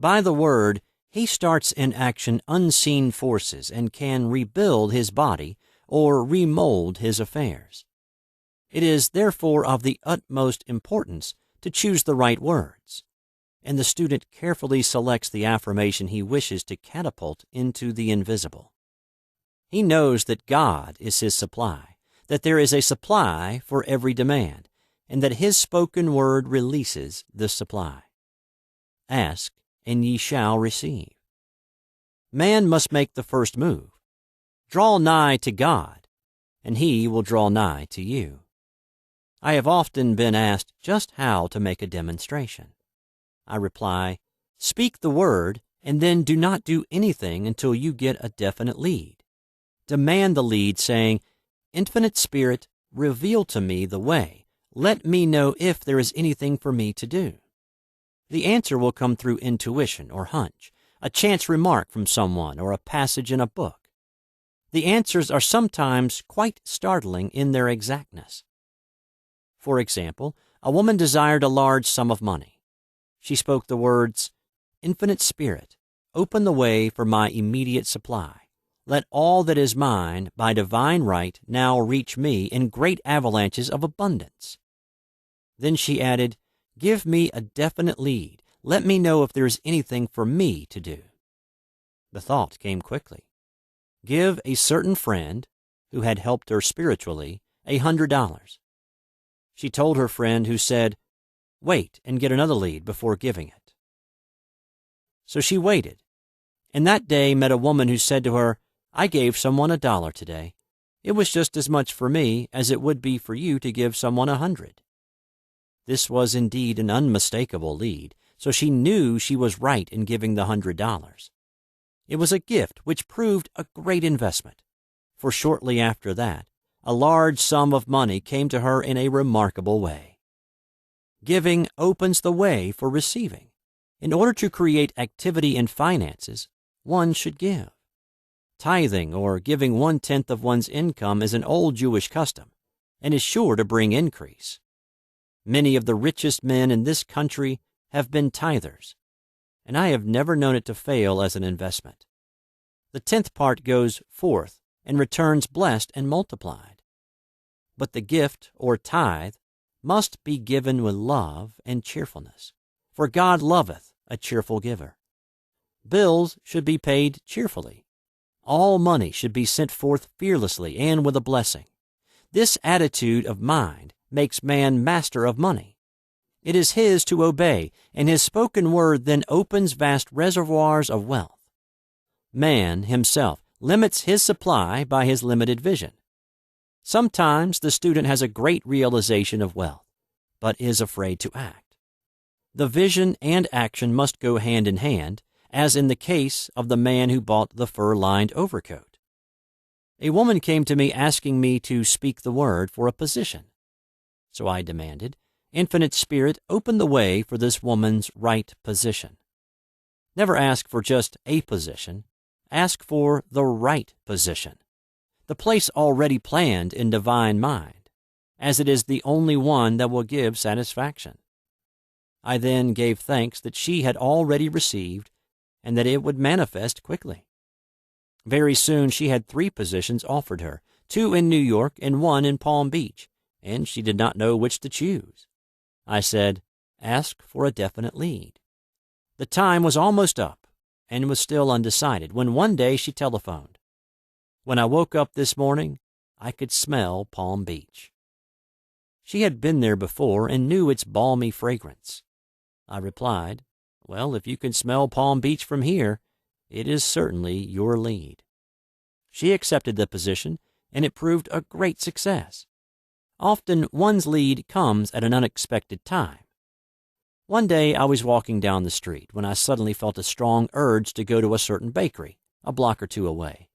By the word, he starts in action unseen forces and can rebuild his body or remold his affairs. It is therefore of the utmost importance to choose the right words, and the student carefully selects the affirmation he wishes to catapult into the invisible. He knows that God is his supply, that there is a supply for every demand, and that his spoken word releases this supply. Ask, and ye shall receive. Man must make the first move. Draw nigh to God, and he will draw nigh to you. I have often been asked just how to make a demonstration. I reply, speak the word, and then do not do anything until you get a definite lead. Demand the lead, saying, Infinite Spirit, reveal to me the way. Let me know if there is anything for me to do. The answer will come through intuition or hunch, a chance remark from someone, or a passage in a book. The answers are sometimes quite startling in their exactness. For example, a woman desired a large sum of money. She spoke the words, Infinite Spirit, open the way for my immediate supply. Let all that is mine by divine right now reach me in great avalanches of abundance. Then she added, Give me a definite lead. Let me know if there is anything for me to do. The thought came quickly. Give a certain friend, who had helped her spiritually, $100. She told her friend, who said, "Wait and get another lead before giving it." So she waited, and that day met a woman who said to her, "I gave someone $1 today. It was just as much for me as it would be for you to give someone 100. This was indeed an unmistakable lead, so she knew she was right in giving the $100. It was a gift which proved a great investment, for shortly after that, a large sum of money came to her in a remarkable way. Giving opens the way for receiving. In order to create activity in finances, one should give. Tithing, or giving 1/10 of one's income, is an old Jewish custom and is sure to bring increase. Many of the richest men in this country have been tithers, and I have never known it to fail as an investment. The 10th part goes forth and returns blessed and multiplied. But the gift, or tithe, must be given with love and cheerfulness, for God loveth a cheerful giver. Bills should be paid cheerfully. All money should be sent forth fearlessly and with a blessing. This attitude of mind makes man master of money. It is his to obey, and his spoken word then opens vast reservoirs of wealth. Man himself limits his supply by his limited vision. Sometimes the student has a great realization of wealth, but is afraid to act. The vision and action must go hand in hand, as in the case of the man who bought the fur-lined overcoat. A woman came to me asking me to speak the word for a position. So I demanded, "Infinite Spirit, open the way for this woman's right position." Never ask for just a position. Ask for the right position, the place already planned in divine mind, as it is the only one that will give satisfaction. I then gave thanks that she had already received and that it would manifest quickly. Very soon she had 3 positions offered her, 2 in New York and 1 in Palm Beach, and she did not know which to choose. I said, "Ask for a definite lead." The time was almost up and was still undecided when one day she telephoned. When I woke up this morning, I could smell Palm Beach. She had been there before and knew its balmy fragrance. I replied, "Well, if you can smell Palm Beach from here, it is certainly your lead." She accepted the position, and it proved a great success. Often one's lead comes at an unexpected time. One day I was walking down the street when I suddenly felt a strong urge to go to a certain bakery, a block or 2 away.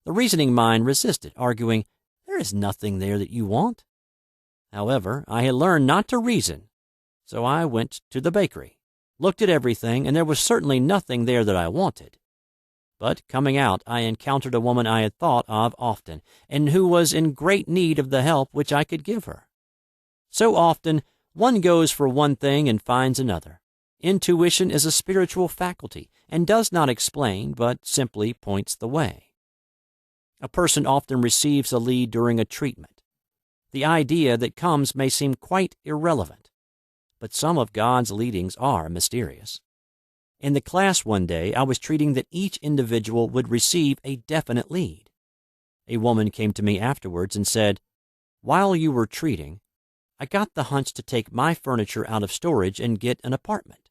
The reasoning mind resisted, arguing, "There is nothing there that you want." However, I had learned not to reason, so I went to the bakery, looked at everything, and there was certainly nothing there that I wanted. But coming out, I encountered a woman I had thought of often, and who was in great need of the help which I could give her. So often, one goes for one thing and finds another. Intuition is a spiritual faculty and does not explain, but simply points the way. A person often receives a lead during a treatment. The idea that comes may seem quite irrelevant, but some of God's leadings are mysterious. In the class one day, I was treating that each individual would receive a definite lead. A woman came to me afterwards and said, "While you were treating, I got the hunch to take my furniture out of storage and get an apartment."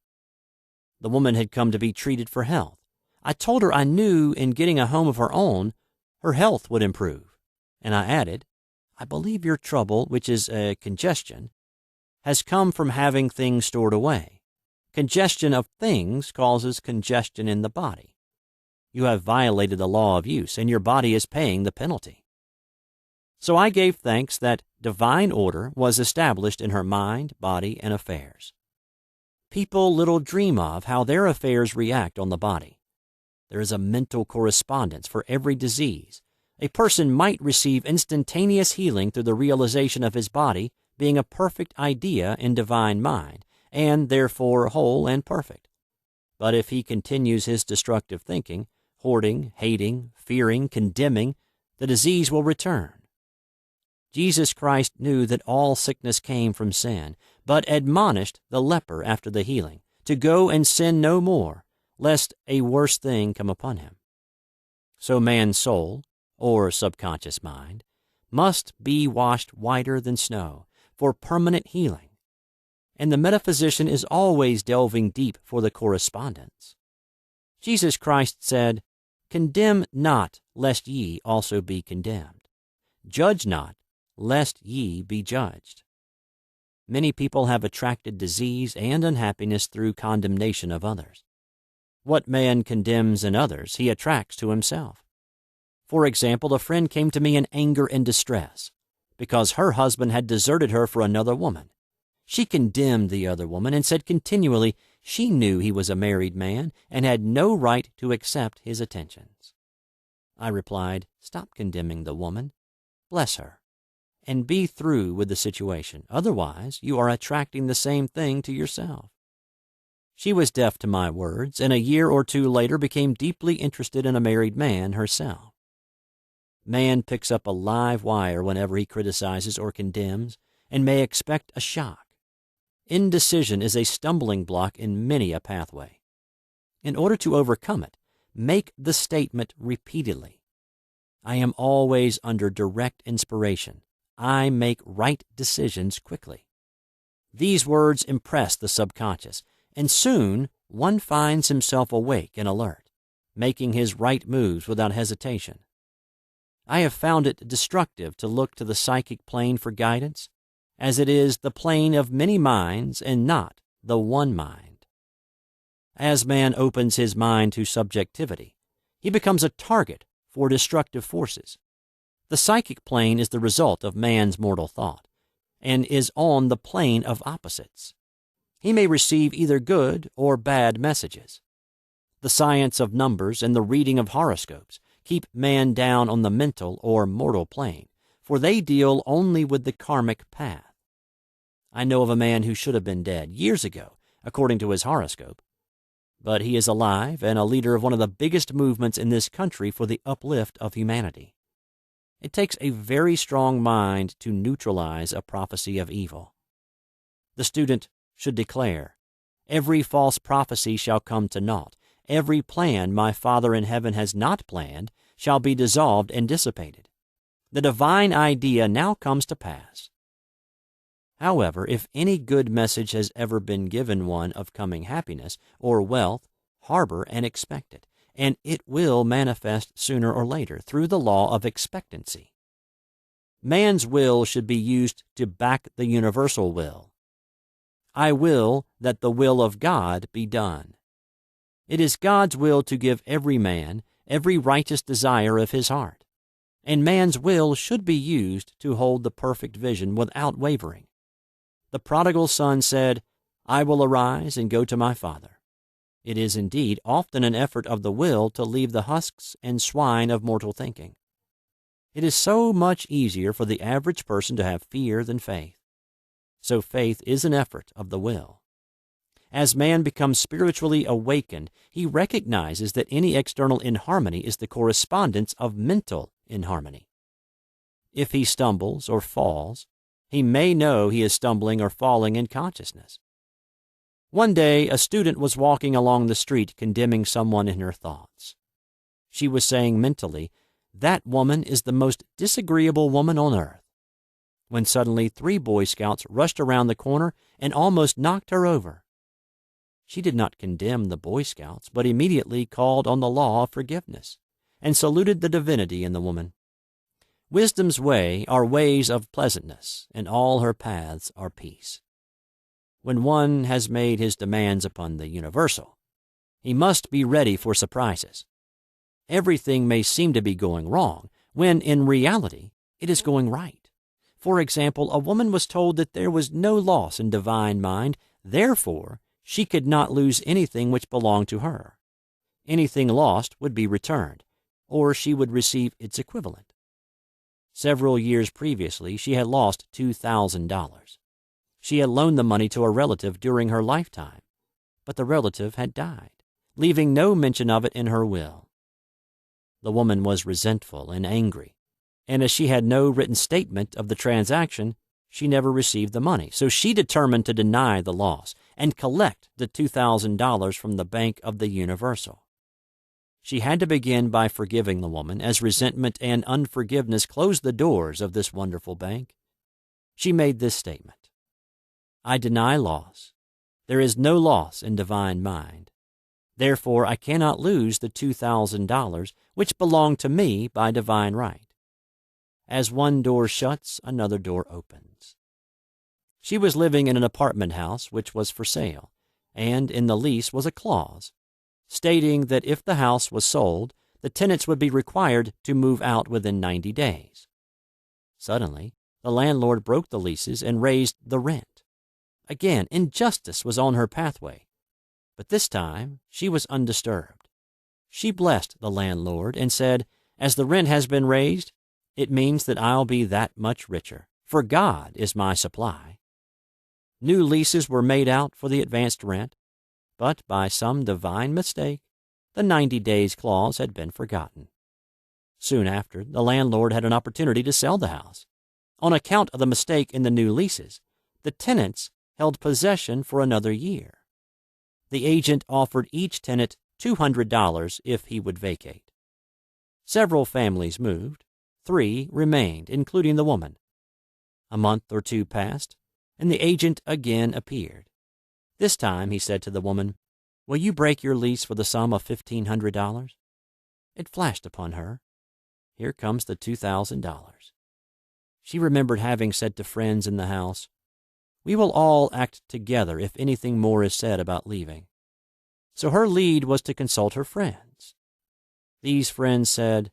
The woman had come to be treated for health. I told her I knew in getting a home of her own, her health would improve. And I added, "I believe your trouble, which is a congestion, has come from having things stored away. Congestion of things causes congestion in the body. You have violated the law of use, and your body is paying the penalty." So I gave thanks that divine order was established in her mind, body, and affairs. People little dream of how their affairs react on the body. There is a mental correspondence for every disease. A person might receive instantaneous healing through the realization of his body being a perfect idea in divine mind, and therefore whole and perfect. But if he continues his destructive thinking, hoarding, hating, fearing, condemning, the disease will return. Jesus Christ knew that all sickness came from sin, but admonished the leper after the healing to go and sin no more, lest a worse thing come upon him. So man's soul, or subconscious mind, must be washed whiter than snow, for permanent healing, and the metaphysician is always delving deep for the correspondence. Jesus Christ said, "Condemn not, lest ye also be condemned. Judge not, lest ye be judged." Many people have attracted disease and unhappiness through condemnation of others. What man condemns in others, he attracts to himself. For example, a friend came to me in anger and distress because her husband had deserted her for another woman. She condemned the other woman and said continually she knew he was a married man and had no right to accept his attentions. I replied, "Stop condemning the woman. Bless her, and be through with the situation. Otherwise, you are attracting the same thing to yourself." She was deaf to my words, and a year or two later became deeply interested in a married man herself. Man picks up a live wire whenever he criticizes or condemns, and may expect a shock. Indecision is a stumbling block in many a pathway. In order to overcome it, make the statement repeatedly. I am always under direct inspiration. I make right decisions quickly. These words impress the subconscious, and soon one finds himself awake and alert, making his right moves without hesitation. I have found it destructive to look to the psychic plane for guidance, as it is the plane of many minds and not the one mind. As man opens his mind to subjectivity, he becomes a target for destructive forces. The psychic plane is the result of man's mortal thought, and is on the plane of opposites. He may receive either good or bad messages. The science of numbers and the reading of horoscopes keep man down on the mental or mortal plane, for they deal only with the karmic path. I know of a man who should have been dead years ago, according to his horoscope, but he is alive and a leader of one of the biggest movements in this country for the uplift of humanity. It takes a very strong mind to neutralize a prophecy of evil. The student should declare, "Every false prophecy shall come to naught. Every plan my Father in heaven has not planned shall be dissolved and dissipated. The divine idea now comes to pass." However, if any good message has ever been given one of coming happiness or wealth, harbor and expect it, and it will manifest sooner or later through the law of expectancy. Man's will should be used to back the universal will. I will that the will of God be done. It is God's will to give every man every righteous desire of his heart, and man's will should be used to hold the perfect vision without wavering. The prodigal son said, "I will arise and go to my father." It is indeed often an effort of the will to leave the husks and swine of mortal thinking. It is so much easier for the average person to have fear than faith. So faith is an effort of the will. As man becomes spiritually awakened, he recognizes that any external inharmony is the correspondence of mental inharmony. If he stumbles or falls, he may know he is stumbling or falling in consciousness. One day, a student was walking along the street condemning someone in her thoughts. She was saying mentally, "That woman is the most disagreeable woman on earth," when suddenly 3 Boy Scouts rushed around the corner and almost knocked her over. She did not condemn the Boy Scouts, but immediately called on the law of forgiveness and saluted the divinity in the woman. Wisdom's way are ways of pleasantness, and all her paths are peace. When one has made his demands upon the universal, he must be ready for surprises. Everything may seem to be going wrong, when in reality it is going right. For example, a woman was told that there was no loss in divine mind, therefore she could not lose anything which belonged to her. Anything lost would be returned, or she would receive its equivalent. Several years previously, she had lost $2,000. She had loaned the money to a relative during her lifetime, but the relative had died, leaving no mention of it in her will. The woman was resentful and angry, and as she had no written statement of the transaction, she never received the money. So she determined to deny the loss and collect the $2,000 from the Bank of the Universal. She had to begin by forgiving the woman, as resentment and unforgiveness closed the doors of this wonderful bank. She made this statement: I deny loss. There is no loss in divine mind. Therefore, I cannot lose the $2,000 which belong to me by divine right. As one door shuts, another door opens. She was living in an apartment house which was for sale, and in the lease was a clause stating that if the house was sold, the tenants would be required to move out within 90 days. Suddenly, the landlord broke the leases and raised the rent. Again, injustice was on her pathway, but this time she was undisturbed. She blessed the landlord and said, as the rent has been raised, it means that I'll be that much richer, for God is my supply. New leases were made out for the advanced rent, but by some divine mistake, the 90 days clause had been forgotten. Soon after, the landlord had an opportunity to sell the house. On account of the mistake in the new leases, the tenants held possession for another year. The agent offered each tenant $200 if he would vacate. Several families moved. 3 remained, including the woman. A month or 2 passed, and the agent again appeared. This time he said to the woman, will you break your lease for the sum of $1,500? It flashed upon her. Here comes the $2,000. She remembered having said to friends in the house, we will all act together if anything more is said about leaving. So her lead was to consult her friends. These friends said,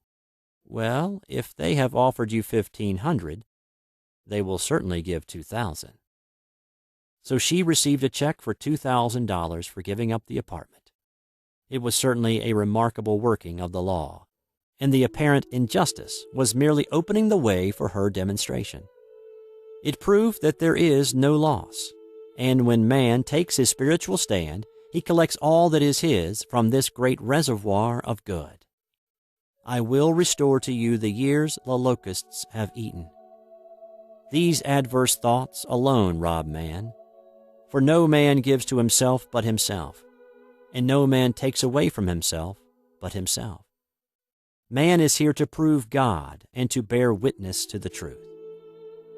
well, if they have offered you $1,500, they will certainly give $2,000. So she received a check for $2,000 for giving up the apartment. It was certainly a remarkable working of the law, and the apparent injustice was merely opening the way for her demonstration. It proved that there is no loss, and when man takes his spiritual stand, he collects all that is his from this great reservoir of good. I will restore to you the years the locusts have eaten. These adverse thoughts alone rob man, for no man gives to himself but himself, and no man takes away from himself but himself. Man is here to prove God and to bear witness to the truth,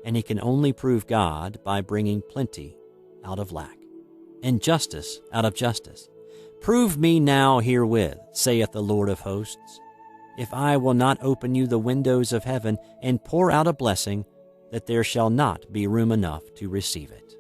and he can only prove God by bringing plenty out of lack, and justice out of justice. Prove me now herewith, saith the Lord of hosts, if I will not open you the windows of heaven and pour out a blessing, that there shall not be room enough to receive it.